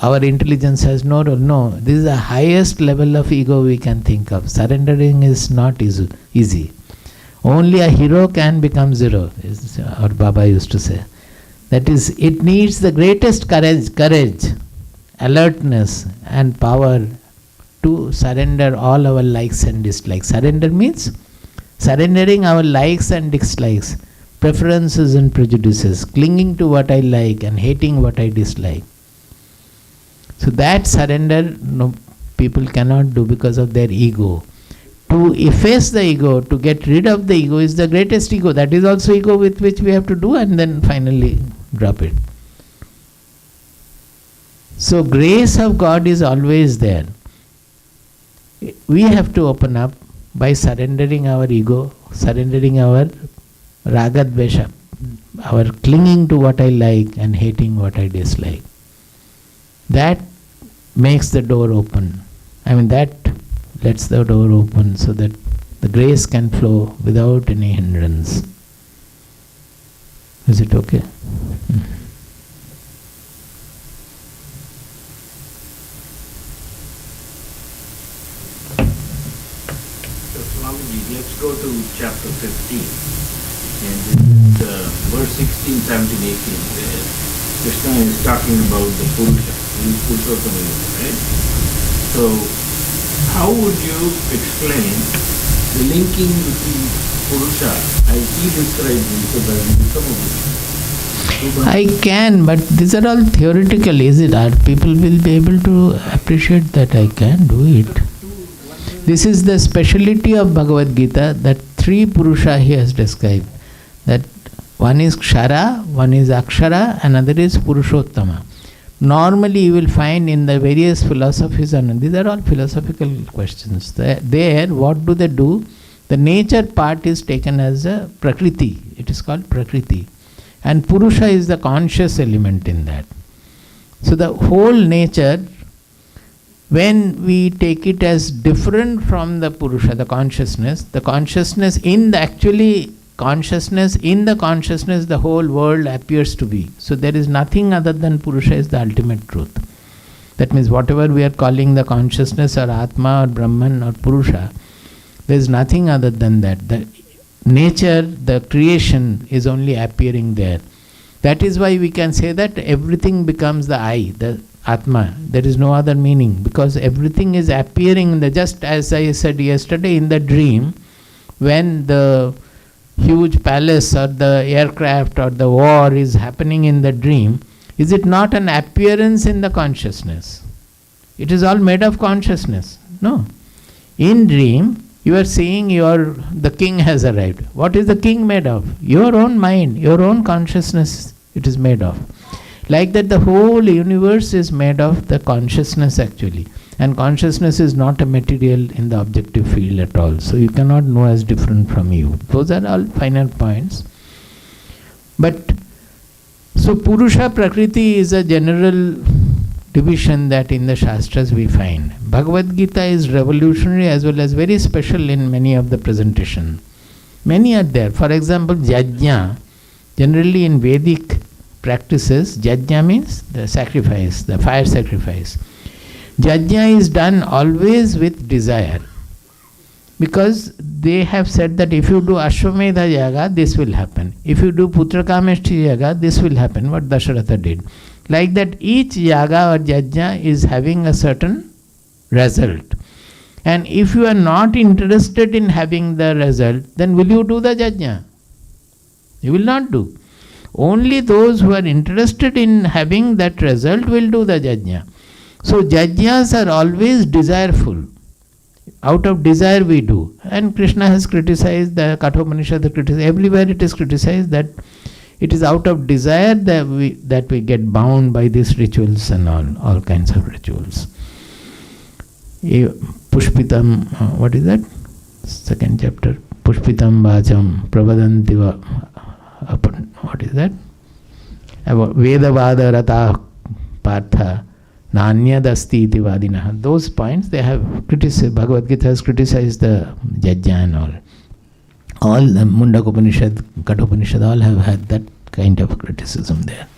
Speaker 1: our intelligence has no role. No, this is the highest level of ego we can think of. Surrendering is not easy. Only a hero can become zero, as our Baba used to say. That is, it needs the greatest courage, alertness and power to surrender all our likes and dislikes. Surrender means surrendering our likes and dislikes, preferences and prejudices, clinging to what I like and hating what I dislike. So that surrender people cannot do because of their ego. To efface the ego, to get rid of the ego is the greatest ego. That is also ego with which we have to do and then finally drop it. So grace of God is always there. We have to open up by surrendering our ego, surrendering our ragadvesha, our clinging to what I like and hating what I dislike. That makes the door open. That lets the door open so that the grace can flow without any hindrance. Is it okay?
Speaker 2: So Swamiji, let's go to chapter 15. And verse 16, 17, 18, where Krishna is talking about the Purusha, Purushottama, right? So how would you explain the linking between Purusha as he described in the
Speaker 1: I can, but these are all theoretical, is it? Are people will be able to appreciate that I can do it? This is the speciality of Bhagavad Gita, that three Purusha he has described. That one is Kshara, one is Akshara, another is Purushottama. Normally you will find in the various philosophies, and these are all philosophical questions. There, what do they do? The nature part is taken as a Prakriti. It is called Prakriti. And Purusha is the conscious element in that. So the whole nature, when we take it as different from the Purusha, the consciousness in the consciousness, the whole world appears to be. So there is nothing other than Purusha is the ultimate truth. That means whatever we are calling the consciousness or Atma or Brahman or Purusha, there is nothing other than that. nature, the creation is only appearing there. That is why we can say that everything becomes the I, the Atma. There is no other meaning, because everything is appearing in the, just as I said yesterday in the dream, when the huge palace or the aircraft or the war is happening in the dream, is it not an appearance in the consciousness? It is all made of consciousness. No. In dream, you are seeing the king has arrived. What is the king made of? Your own mind, your own consciousness it is made of. Like that, the whole universe is made of the consciousness actually. And consciousness is not a material in the objective field at all. So you cannot know as different from you. Those are all final points. But, so Purusha Prakriti is a general division that in the Shastras we find. Bhagavad Gita is revolutionary as well as very special in many of the presentation. Many are there. For example, Yajna. Generally in Vedic practices, Yajna means the sacrifice, the fire sacrifice. Yajna is done always with desire. Because they have said that if you do Ashwamedha Yaga, this will happen. If you do Putrakameshti Yaga, this will happen, what Dasharatha did. Like that, each yaga or yajna is having a certain result. And if you are not interested in having the result, then will you do the yajna? You will not do. Only those who are interested in having that result will do the yajna. So yajnas are always desireful. Out of desire we do. And Krishna has criticized, the Kathopanishad, everywhere it is criticized that it is out of desire that we get bound by these rituals and all kinds of rituals. Pushpitam, what is that? Second chapter. Pushpitam vacham pravadantiva. What is that? Vedavada rata partha nanyadasti iti vadinaha. Those points they have criticized. Bhagavad Gita has criticized the yajna and all. All the Mundaka Upanishad, Kathopanishad, all have had that kind of criticism there.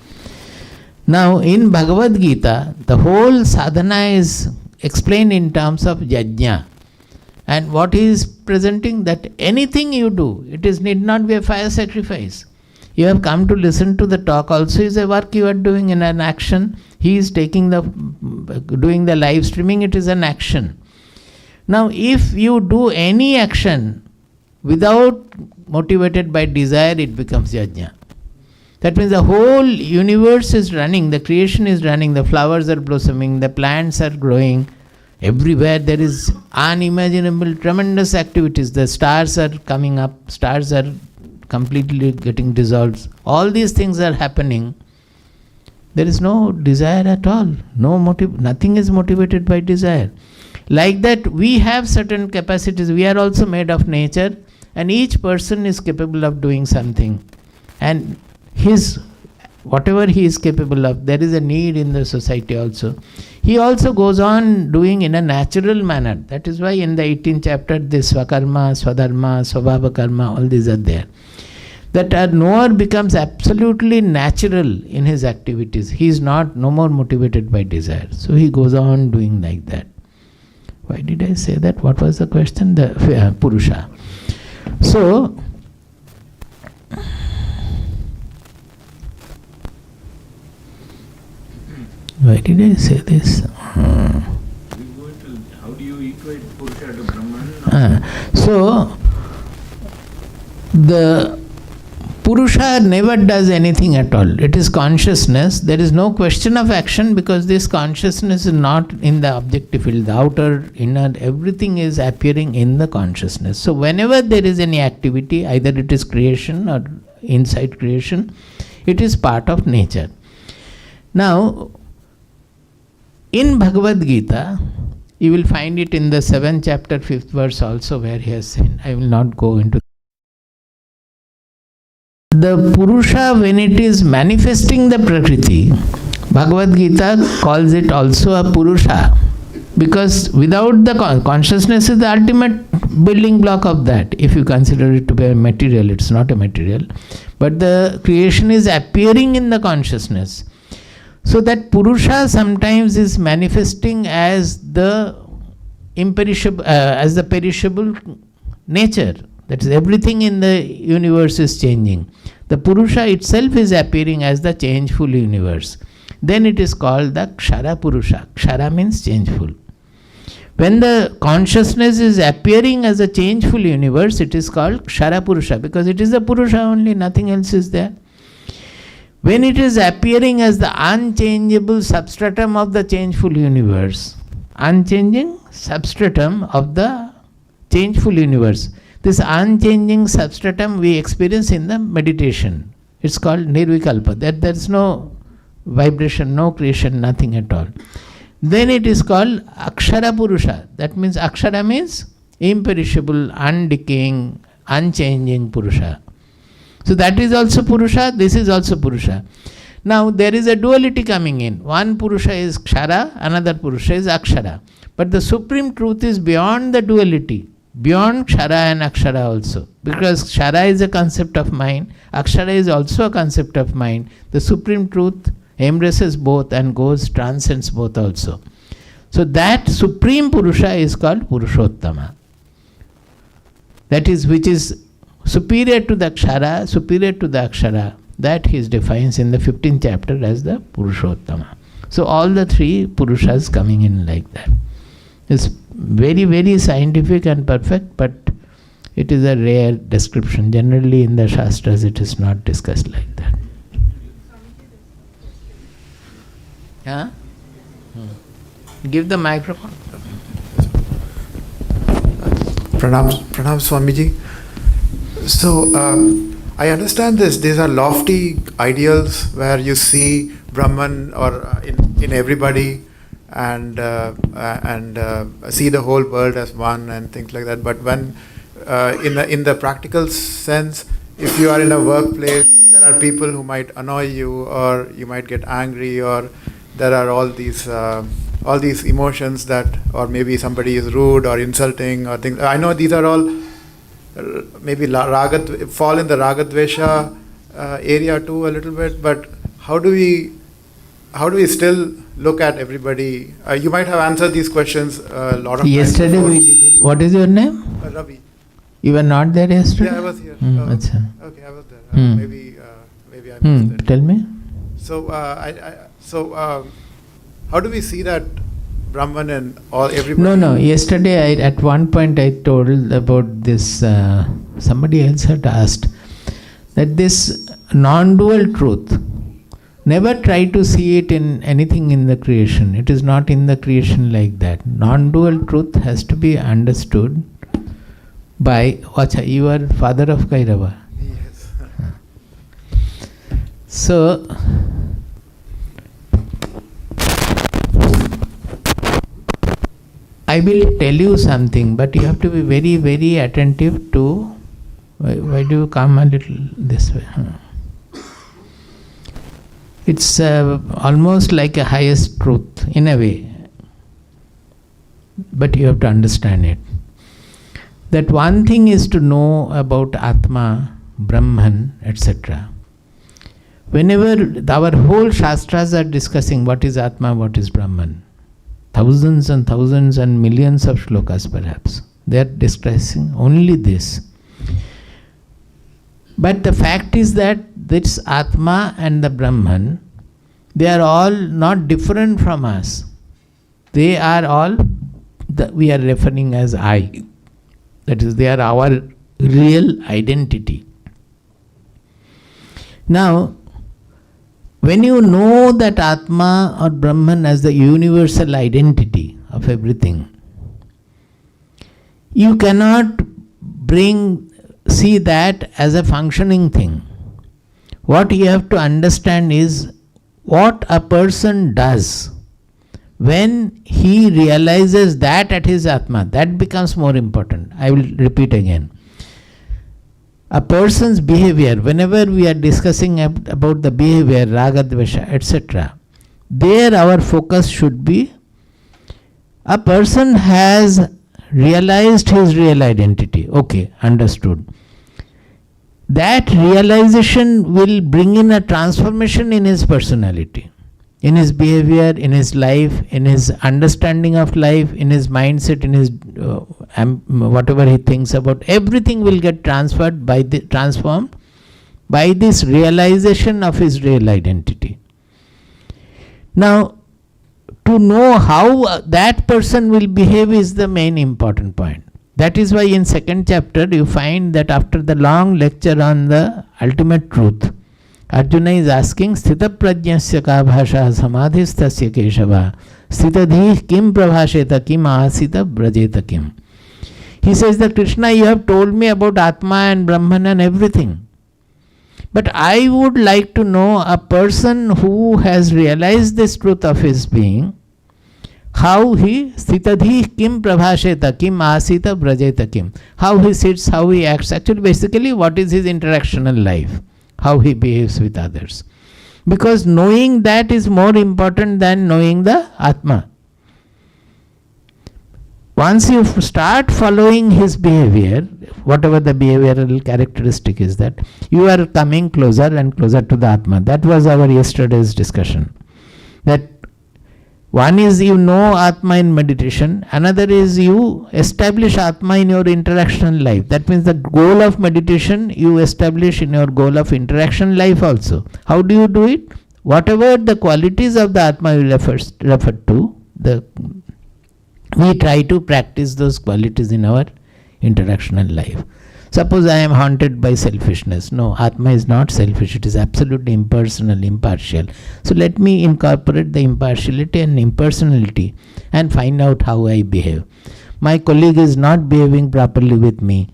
Speaker 1: Now, in Bhagavad Gita, the whole sadhana is explained in terms of yajna. And what he is presenting, that anything you do, need not be a fire sacrifice. You have come to listen to the talk, also is a work you are doing in an action. He is doing the live streaming, it is an action. Now, if you do any action without motivated by desire, it becomes yajna. That means the whole universe is running, the creation is running, the flowers are blossoming, the plants are growing. Everywhere there is unimaginable, tremendous activities. The stars are coming up, stars are completely getting dissolved. All these things are happening. There is no desire at all. Nothing is motivated by desire. Like that, we have certain capacities. We are also made of nature. And each person is capable of doing something. And whatever he is capable of, there is a need in the society also. He also goes on doing in a natural manner. That is why in the 18th chapter, this Swakarma, Swadharma, Swabhava Karma, all these are there. That our knower becomes absolutely natural in his activities. He is no more motivated by desire. So he goes on doing like that. Why did I say that? What was the question? The Purusha. So, why did I say this?
Speaker 2: How do you equate Purusha to Brahman?
Speaker 1: So, the Purusha never does anything at all. It is consciousness. There is no question of action because this consciousness is not in the objective field. The outer, inner, everything is appearing in the consciousness. So whenever there is any activity, either it is creation or inside creation, it is part of nature. Now, in Bhagavad Gita, you will find it in the 7th chapter, 5th verse also, where he has said, I will not go into the Purusha, when it is manifesting the Prakriti, Bhagavad Gita calls it also a Purusha. Because without the consciousness is the ultimate building block of that. If you consider it to be a material, it's not a material. But the creation is appearing in the consciousness. So that Purusha sometimes is manifesting as the imperishable, as the perishable nature. That is, everything in the universe is changing. The Purusha itself is appearing as the changeful universe. Then it is called the Sharapurusha. Kshara means changeful. When the consciousness is appearing as a changeful universe, it is called Sharapurusha, because it is the Purusha only, nothing else is there. When it is appearing as the unchangeable substratum of the changeful universe, unchanging substratum of the changeful universe, this unchanging substratum we experience in the meditation. It's called Nirvikalpa. There is no vibration, no creation, nothing at all. Then it is called Akshara Purusha. That means Akshara means imperishable, undecaying, unchanging Purusha. So that is also Purusha, this is also Purusha. Now there is a duality coming in. One Purusha is Kshara, another Purusha is Akshara. But the supreme truth is beyond the duality, beyond Kshara and Akshara also. Because Kshara is a concept of mind, Akshara is also a concept of mind. The supreme truth embraces both and transcends both also. So that supreme Purusha is called Purushottama. That is, which is superior to the Kshara, superior to the Akshara. That he defines in the 15th chapter as the Purushottama. So all the three Purushas coming in like that. It's very, very scientific and perfect, but it is a rare description. Generally in the Shastras it is not discussed like that. Huh? Give the microphone.
Speaker 6: Pranam Swamiji. So, I understand this. These are lofty ideals where you see Brahman or in everybody and see the whole world as one and things like that. But when in the practical sense, if you are in a workplace, there are people who might annoy you, or you might get angry, or there are all these emotions that, or maybe somebody is rude or insulting or things. I know these are all maybe fall in the Ragadvesha area too a little bit, but how do we still look at everybody? You might have answered these questions a lot of
Speaker 1: yesterday
Speaker 6: times.
Speaker 1: We did it. What is your name?
Speaker 6: Ravi.
Speaker 1: You were not there yesterday?
Speaker 6: Yeah, I was here. Okay, I was there. Maybe I was there.
Speaker 1: Tell me.
Speaker 6: So, how do we see that Brahman and everybody?
Speaker 1: No. Yesterday, at one point, I told about this. Somebody else had asked that this non-dual truth. Never try to see it in anything in the creation. It is not in the creation like that. Non-dual truth has to be understood by you are father of Kairava.
Speaker 6: Yes.
Speaker 1: So, I will tell you something, but you have to be very, very attentive to. Why do you come a little this way? It's almost like a highest truth in a way, but you have to understand it. That one thing is to know about Atma, Brahman, etc. Whenever our whole Shastras are discussing what is Atma, what is Brahman, thousands and millions of shlokas perhaps, they are discussing only this. But the fact is that this Atma and the Brahman, they are all not different from us. They are all, we are referring as I. That is, they are our real identity. Now, when you know that Atma or Brahman as the universal identity of everything, you cannot see that as a functioning thing. What you have to understand is what a person does when he realizes that at his Atma. That becomes more important. I will repeat again. A person's behavior, whenever we are discussing about the behavior, Raga, Dvesha, etc., there our focus should be, a person has realized his real identity. Okay, understood. That realization will bring in a transformation in his personality. in his behavior, in his life, in his understanding of life, in his mindset, in his whatever he thinks about, everything will get transformed by this realization of his real identity. Now, to know how that person will behave is the main important point. That is why in second chapter you find that after the long lecture on the ultimate truth, Arjuna is asking, Sthita prajnasya ka bhasha samadhistasya keshava sthitadhi kim prabhasheta kim asita brajeta kim. He says that Krishna, you have told me about Atma and Brahman and everything. But I would like to know a person who has realized this truth of his being, how he sthitadhi kim prabhasheta kim asita brajeta kim. How he sits, how he acts. Actually, basically, what is his interactional life? How he behaves with others. Because knowing that is more important than knowing the Atma. Once you start following his behavior, whatever the behavioral characteristic is, that you are coming closer and closer to the Atma. That was our yesterday's discussion. That one is you know Atma in meditation, another is you establish Atma in your interactional life. That means the goal of meditation you establish in your goal of interaction life also. How do you do it? Whatever the qualities of the Atma you refer to, we try to practice those qualities in our interactional life. Suppose I am haunted by selfishness. No, Atma is not selfish. It is absolutely impersonal, impartial. So let me incorporate the impartiality and impersonality and find out how I behave. My colleague is not behaving properly with me.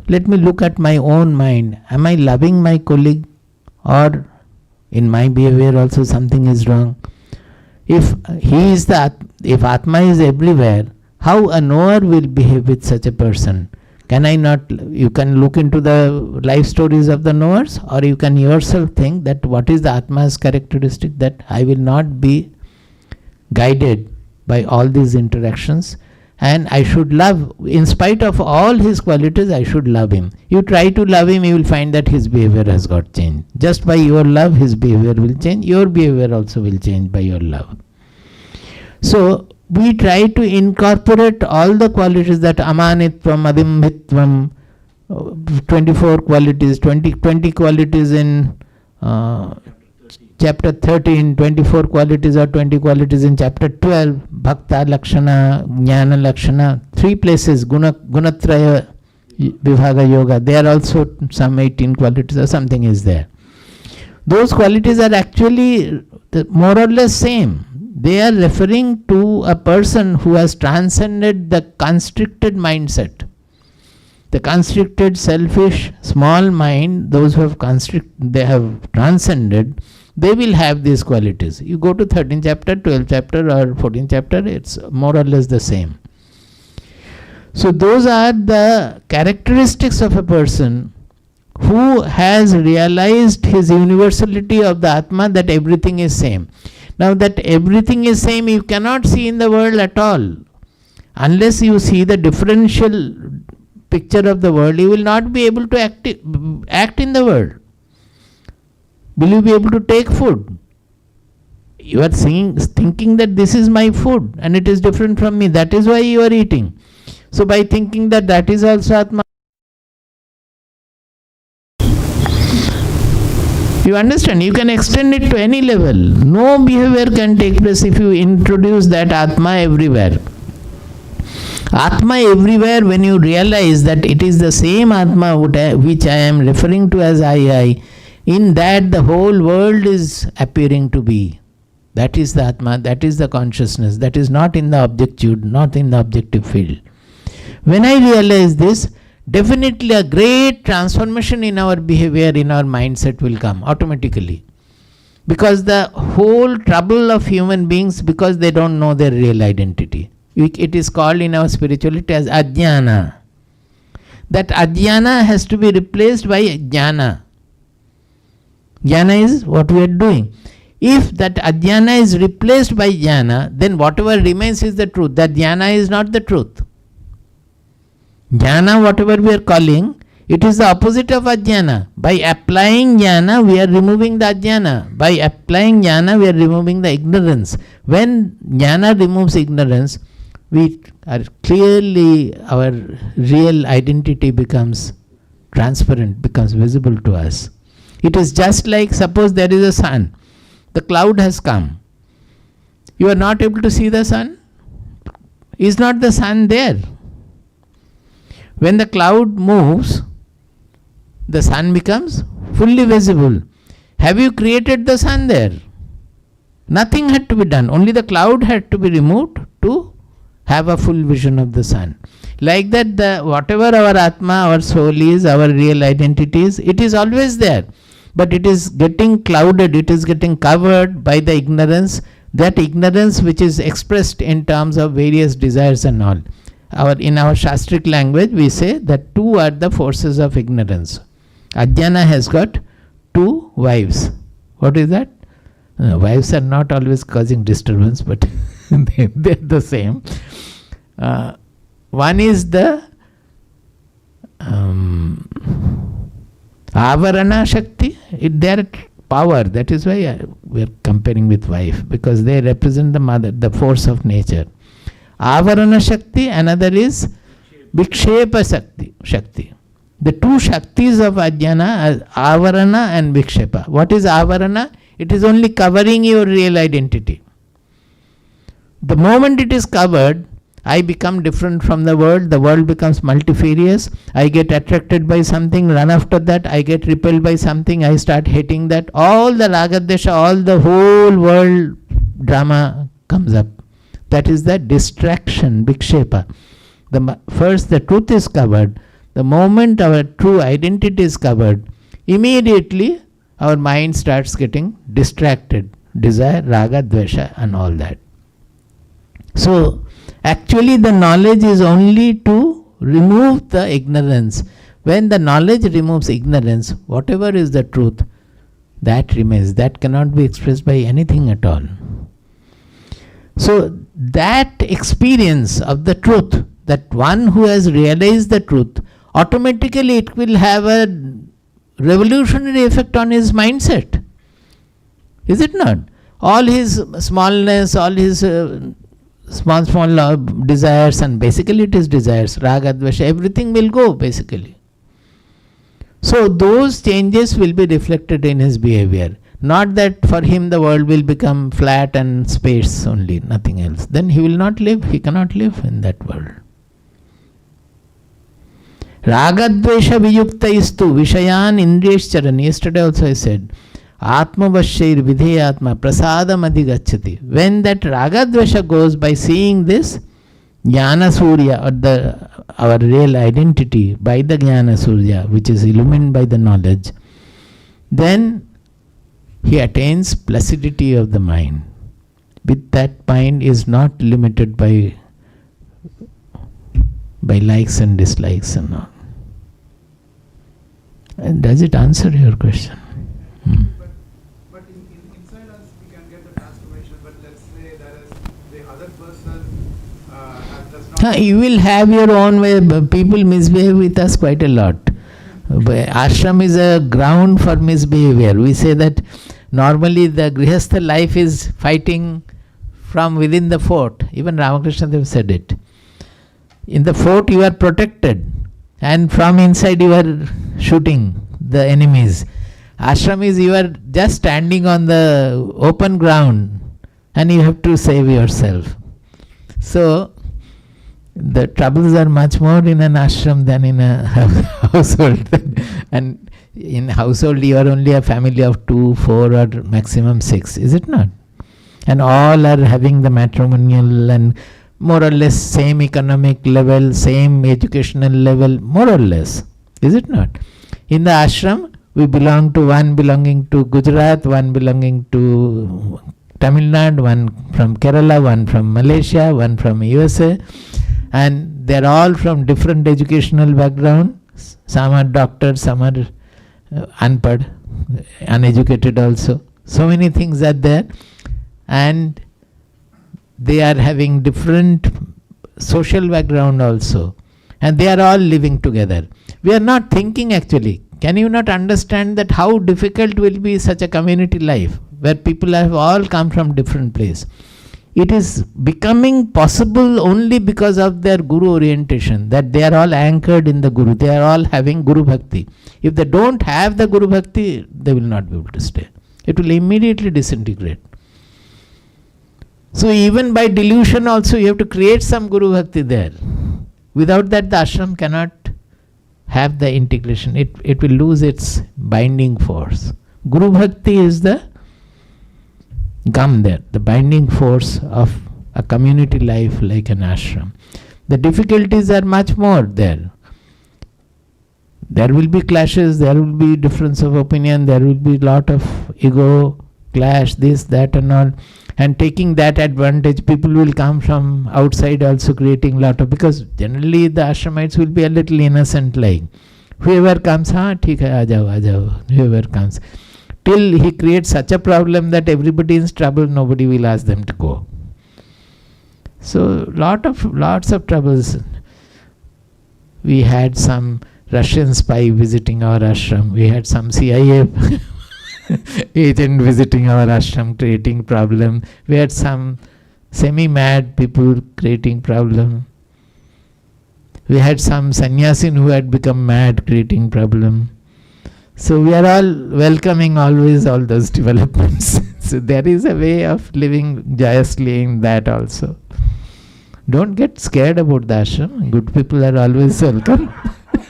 Speaker 1: Let me look at my own mind. Am I loving my colleague, or in my behavior also something is wrong? If if Atma is everywhere, how a knower will behave with such a person? Can I not? You can look into the life stories of the knowers, or you can yourself think that what is the Atma's characteristic, that I will not be guided by all these interactions, and I should love, in spite of all his qualities, I should love him. You try to love him, you will find that his behavior has got changed. Just by your love, his behavior will change. Your behavior also will change by your love. So, we try to incorporate all the qualities, that amanitvam, adimbhitvam, 24 qualities, 20 qualities in chapter 13, 24 qualities or 20 qualities in chapter 12, bhakta lakshana, jnana lakshana, 3 places, gunatraya vibhaga yoga, there are also some 18 qualities or something is there. Those qualities are actually more or less same. They are referring to a person who has transcended the constricted mindset. The constricted, selfish, small mind, those who have they have transcended, they will have these qualities. You go to 13th chapter, 12th chapter or 14th chapter, it's more or less the same. So those are the characteristics of a person who has realized his universality of the Atma, that everything is same. Now that everything is same, you cannot see in the world at all. Unless you see the differential picture of the world, you will not be able to act in the world. Will you be able to take food? You are thinking that this is my food and it is different from me. That is why you are eating. So by thinking that that is also Atma, you understand, you can extend it to any level. No behavior can take place if you introduce that Atma everywhere. Atma everywhere, when you realize that it is the same Atma which I am referring to as I, in that the whole world is appearing to be. That is the Atma, that is the consciousness, that is not in the objectude, not in the objective field. When I realize this, definitely a great transformation in our behavior, in our mindset will come automatically. Because the whole trouble of human beings, because they don't know their real identity. It is called in our spirituality as ajnana. That ajnana has to be replaced by jnana. Jnana is what we are doing. If that ajnana is replaced by jnana, then whatever remains is the truth. That jnana is not the truth. Jnana, whatever we are calling, It is the opposite of ajnana. By applying jnana, we are removing the ajnana. By applying jnana, we are removing the ignorance. When jnana removes ignorance, we are clearly, our real identity becomes transparent, becomes visible to us. It is just like, suppose there is a sun. The cloud has come. You are not able to see the sun. Is not the sun there? When the cloud moves, the sun becomes fully visible. Have you created the sun there? Nothing had to be done. Only the cloud had to be removed to have a full vision of the sun. Like that, whatever our Atma, our soul is, our real identity is, it is always there. But it is getting clouded, it is getting covered by the ignorance, that ignorance which is expressed in terms of various desires and all. In our Shastric language, we say that two are the forces of ignorance. Ajnana has got two wives. What is that? Wives are not always causing disturbance, but they are the same. One is the Avarana Shakti. They are power. That is why we are comparing with wife, because they represent the mother, the force of nature. Avarana Shakti, another is Vikshepa Shakti. The two Shaktis of Ajnana are Avarana and Vikshepa. What is Avarana? It is only covering your real identity. The moment it is covered, I become different from the world becomes multifarious, I get attracted by something, run after that, I get repelled by something, I start hating that, all the ragadesha, all the whole world drama comes up. That is the distraction, vikshepa. First the truth is covered, the moment our true identity is covered, immediately our mind starts getting distracted, desire, raga, dvesha and all that. So, actually the knowledge is only to remove the ignorance. When the knowledge removes ignorance, whatever is the truth, that remains. That cannot be expressed by anything at all. So, that experience of the truth, that one who has realized the truth, automatically it will have a revolutionary effect on his mindset. Is it not? All his smallness, all his small desires, and basically it is desires, raga, dvesha, everything will go basically. So those changes will be reflected in his behavior. Not that for him the world will become flat and space only, nothing else. Then he will not live, he cannot live in that world. Ragadvesha viyukta istu vishayan indriyescharan. Yesterday also I said, Atma vashair vidheyatma prasadam adhigacchati. When that ragadvesha goes, by seeing this jnana surya, or our real identity by the jnana surya, which is illumined by the knowledge, then he attains placidity of the mind. With that, mind is not limited by likes and dislikes and all. And does it answer your question?
Speaker 6: But inside us we can get the transformation, but let's say that is the other person does not...
Speaker 1: You will have your own way. People misbehave with us quite a lot. Ashram is a ground for misbehavior. We say that normally the grihastha life is fighting from within the fort. Even Ramakrishna Dev said it. In the fort you are protected, and from inside you are shooting the enemies. Ashram is you are just standing on the open ground and you have to save yourself. So the troubles are much more in an ashram than in a household. And in household you are only a family of 2, 4 or maximum 6, is it not? And all are having the matrimonial and more or less same economic level, same educational level, more or less, is it not? In the ashram, we belong to one belonging to Gujarat, one belonging to Tamil Nadu, one from Kerala, one from Malaysia, one from USA, and they are all from different educational background. Some are doctors, some are unpad, uneducated also. So many things are there, and they are having different social background also, and they are all living together. We are not thinking actually. Can you not understand that how difficult will be such a community life where people have all come from different places? It is becoming possible only because of their Guru orientation, that they are all anchored in the Guru. They are all having Guru Bhakti. If they don't have the Guru Bhakti, they will not be able to stay. It will immediately disintegrate. So even by delusion also you have to create some Guru Bhakti there. Without that the ashram cannot have the integration. It will lose its binding force. Guru Bhakti is the gum there, the binding force of a community life like an ashram. The difficulties are much more there. There will be clashes, there will be difference of opinion, there will be lot of ego clash, this, that and all. And taking that advantage, people will come from outside also creating lot of, because generally the ashramites will be a little innocent like. Whoever comes, theek hai, aa jao, whoever comes. Till he creates such a problem that everybody is in trouble, nobody will ask them to go. So lots of troubles. We had some Russian spy visiting our ashram. We had some CIA agent visiting our ashram, creating problem. We had some semi-mad people creating problem. We had some sannyasin who had become mad, creating problem. So we are all welcoming always all those developments. So there is a way of living joyously in that also. Don't get scared about the ashram. Good people are always welcome.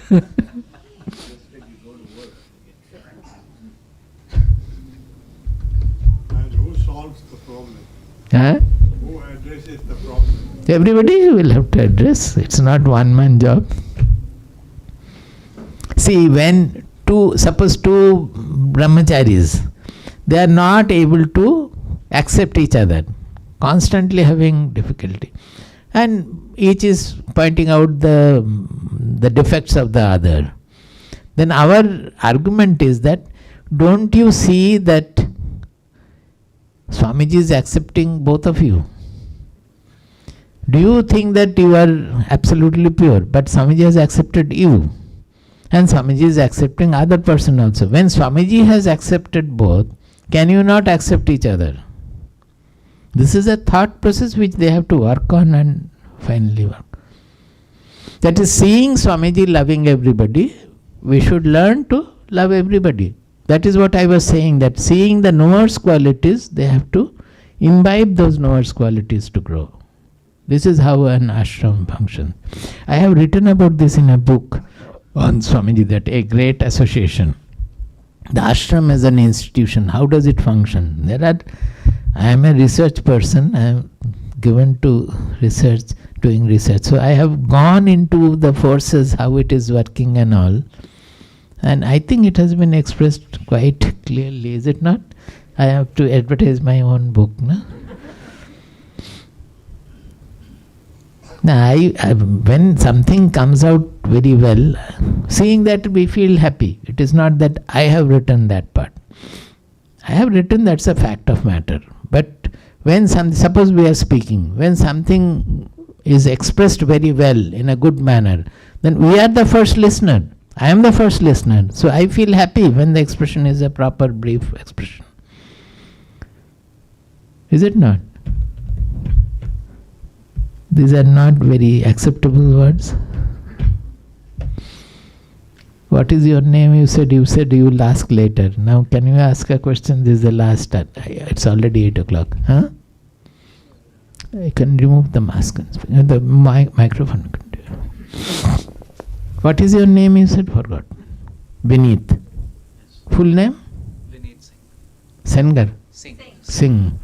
Speaker 7: And who solves the problem?
Speaker 1: Huh?
Speaker 7: Who addresses the problem?
Speaker 1: Everybody will have to address. It's not one-man job. See, when suppose two brahmacharis, they are not able to accept each other, constantly having difficulty, and each is pointing out the defects of the other. Then our argument is that, don't you see that Swamiji is accepting both of you? Do you think that you are absolutely pure, but Swamiji has accepted you? And Swamiji is accepting other person also. When Swamiji has accepted both, can you not accept each other? This is a thought process which they have to work on and finally work. That is, seeing Swamiji loving everybody, we should learn to love everybody. That is what I was saying, that seeing the knowers' qualities, they have to imbibe those knowers' qualities to grow. This is how an ashram functions. I have written about this in a book on Swamiji, that a great association. The ashram as an institution, how does it function? I am a research person, I am given to research, doing research. So I have gone into the forces, how it is working and all. And I think it has been expressed quite clearly, is it not? I have to advertise my own book, no? Now, when something comes out very well, seeing that we feel happy. It is not that I have written that part. I have written, that's a fact of matter. But when suppose we are speaking, when something is expressed very well in a good manner, then we are the first listener. I am the first listener. So I feel happy when the expression is a proper, brief expression. Is it not? These are not very acceptable words. What is your name? You said you will ask later. Now can you ask a question? This is the last time. It's already 8 o'clock. Huh? I can remove the mask. The microphone. What is your name? You said, forgot. Vineet. Full name?
Speaker 8: Vineet Singh.
Speaker 1: Sengar? Singh.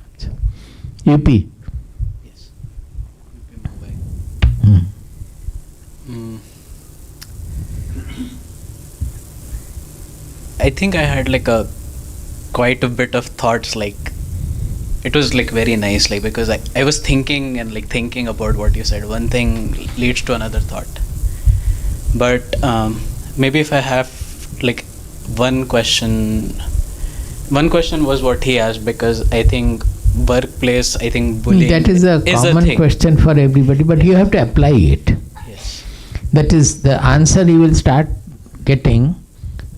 Speaker 1: UP?
Speaker 8: Yes. UP Mumbai. I think I had quite a bit of thoughts, it was very nice, because I was thinking and thinking about what you said. One thing leads to another thought. But maybe if I have one question was what he asked, because I think workplace, bullying
Speaker 1: that is a common question for everybody, but you have to apply it.
Speaker 8: Yes.
Speaker 1: That is the answer. You will start getting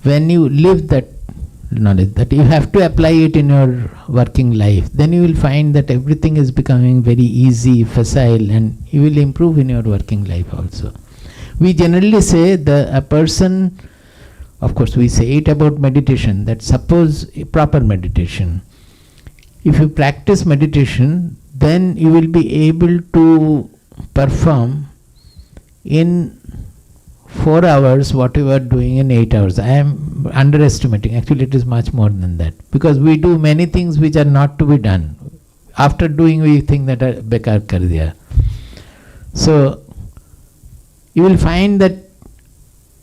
Speaker 1: when you live that knowledge, that you have to apply it in your working life. Then you will find that everything is becoming very easy, facile, and you will improve in your working life also. We generally say a person, of course we say it about meditation, that suppose proper meditation. If you practice meditation, then you will be able to perform in 4 hours what you are doing in 8 hours. I am underestimating. Actually, it is much more than that. Because we do many things which are not to be done. After doing, we think that bekar kar diya. So, you will find that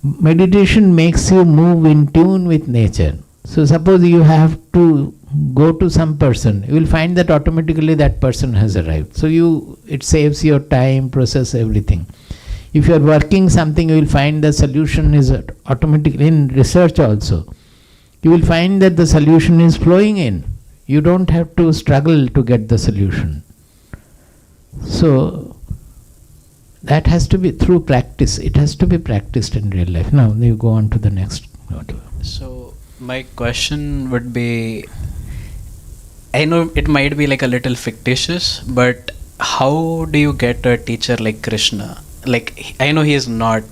Speaker 1: meditation makes you move in tune with nature. So, suppose you have to go to some person, you will find that automatically that person has arrived. So, it saves your time, process, everything. If you are working something, you will find the solution is automatically, in research also, you will find that the solution is flowing in. You don't have to struggle to get the solution. So, that has to be through practice. It has to be practiced in real life. Now, you go on to the next.
Speaker 8: So, my question would be, I know it might be like a little fictitious, but how do you get a teacher like Krishna? Like, I know he is not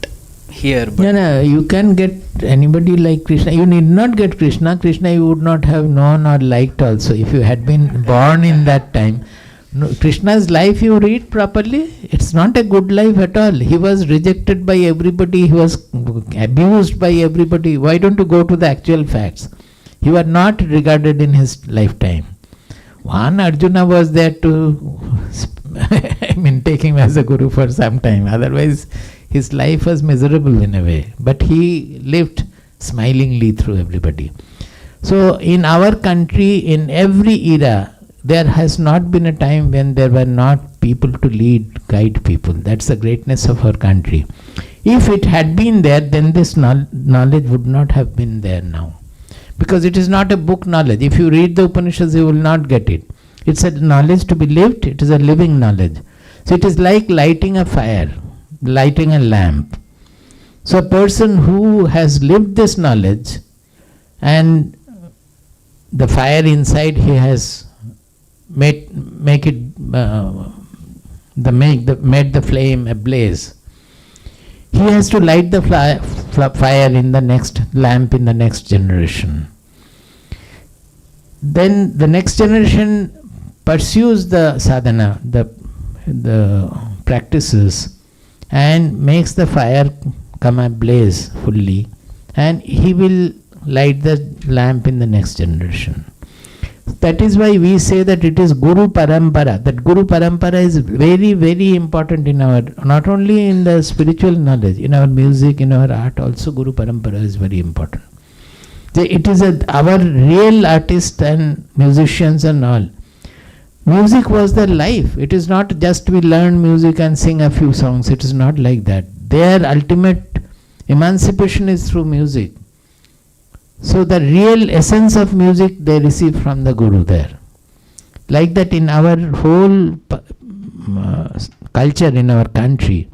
Speaker 8: here, but...
Speaker 1: No, you can get anybody like Krishna. You need not get Krishna. Krishna you would not have known or liked also if you had been born in that time. No, Krishna's life you read properly, it's not a good life at all. He was rejected by everybody, he was abused by everybody. Why don't you go to the actual facts? He was not regarded in his lifetime. One Arjuna was there to take him as a guru for some time. Otherwise, his life was miserable in a way. But he lived smilingly through everybody. So, in our country, in every era, there has not been a time when there were not people to lead, guide people. That's the greatness of our country. If it had been there, then this knowledge would not have been there now. Because it is not a book knowledge. If you read the Upanishads, you will not get it. It's a knowledge to be lived. It is a living knowledge. So it is like lighting a fire, lighting a lamp. So a person who has lived this knowledge and the fire inside he has made the flame ablaze. He has to light the fire in the next lamp in the next generation. Then the next generation pursues the sadhana, the practices, and makes the fire come ablaze fully, and he will light the lamp in the next generation. That is why we say that it is Guru Parampara. That Guru Parampara is very, very important in our, not only in the spiritual knowledge, in our music, in our art also Guru Parampara is very important. It is our real artists and musicians and all. Music was their life. It is not just we learn music and sing a few songs. It is not like that. Their ultimate emancipation is through music. So the real essence of music they receive from the Guru there. Like that in our whole culture in our country,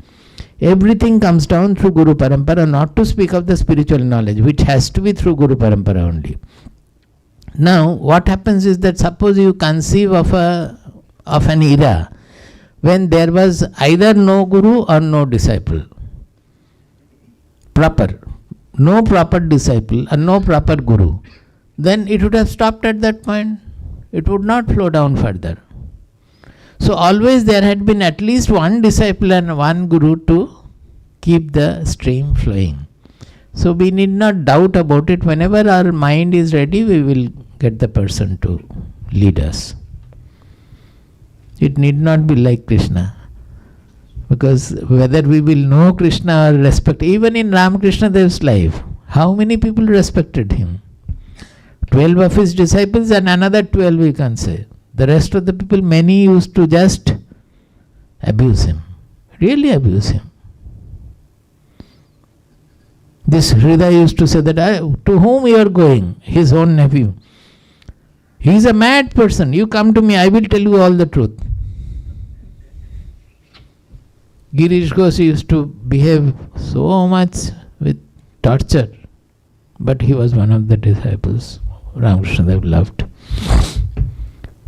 Speaker 1: everything comes down through Guru Parampara, not to speak of the spiritual knowledge, which has to be through Guru Parampara only. Now, what happens is that suppose you conceive of an era when there was either no Guru or no disciple. Proper. No proper disciple and no proper Guru. Then it would have stopped at that point. It would not flow down further. So always there had been at least one disciple and one Guru to keep the stream flowing. So we need not doubt about it. Whenever our mind is ready, we will get the person to lead us. It need not be like Krishna. Because whether we will know Krishna or respect, even in Ramakrishna Dev's life, how many people respected him? 12 of his disciples and another 12 we can say. The rest of the people, many used to just abuse him. Really abuse him. This Hridaya used to say that, to whom you are going? His own nephew. He is a mad person. You come to me, I will tell you all the truth. Girish Ghosh used to behave so much with torture. But he was one of the disciples Ramakrishna Dev loved.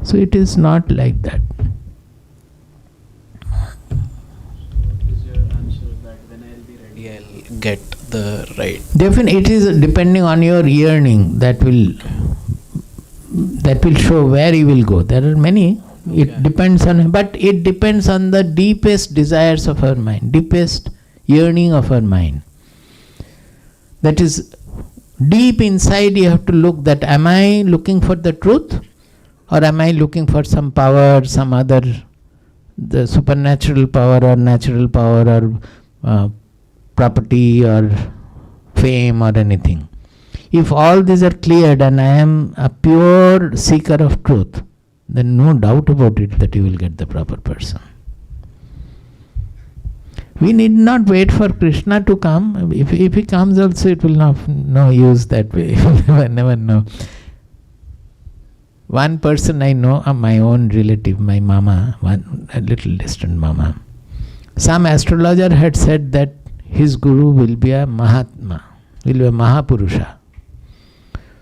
Speaker 1: So it is not like that.
Speaker 8: Is your answer that when I'll be ready, I'll get the right?
Speaker 1: Definitely, it is depending on your yearning that will show where you will go. There are many. It depends on, but it depends on the deepest desires of our mind, deepest yearning of our mind. That is deep inside. You have to look that, am I looking for the truth, or am I looking for some power, some other, the supernatural power or natural power or property or fame or anything. If all these are cleared and I am a pure seeker of truth, then no doubt about it that you will get the proper person. We need not wait for Krishna to come. If he comes also, it will not no use that way. You will never know. One person I know, my own relative, my mama, a little distant mama. Some astrologer had said that his guru will be a Mahatma, will be a Mahapurusha.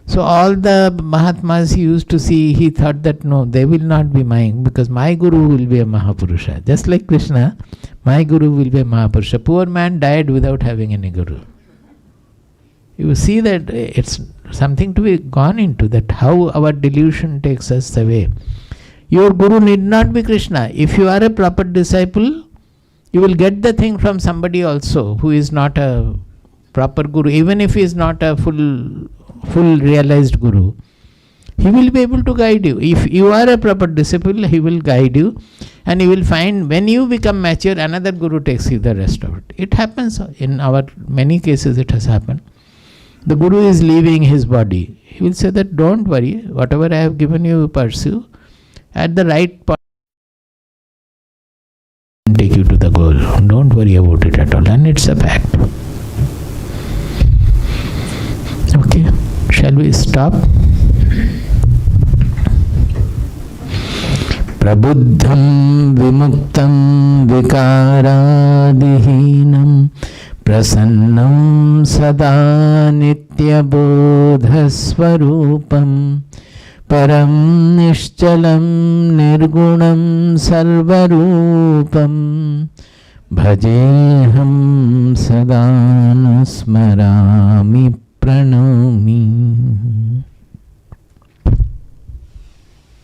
Speaker 1: So all the Mahatmas he used to see, he thought that no, they will not be mine, because my guru will be a Mahapurusha. Just like Krishna, my guru will be a Mahapurusha. Poor man died without having any guru. You see that it's something to be gone into, that how our delusion takes us away. Your guru need not be Krishna. If you are a proper disciple, you will get the thing from somebody also who is not a proper guru. Even if he is not a full realized guru, he will be able to guide you. If you are a proper disciple, he will guide you, and you will find when you become mature, another guru takes you the rest of it. It happens in our many cases. It has happened. The guru is leaving his body. He will say that don't worry, whatever I have given you, pursue. At the right point, take you to the goal. Don't worry about it at all. And it's a fact. Okay, shall we stop? Prabuddham vimuktam vikaraadihinam prasannam sada nitya bodhasvarupam param nishchalam nirgunam sarvarupam bhajeham sada nusmarami pranami.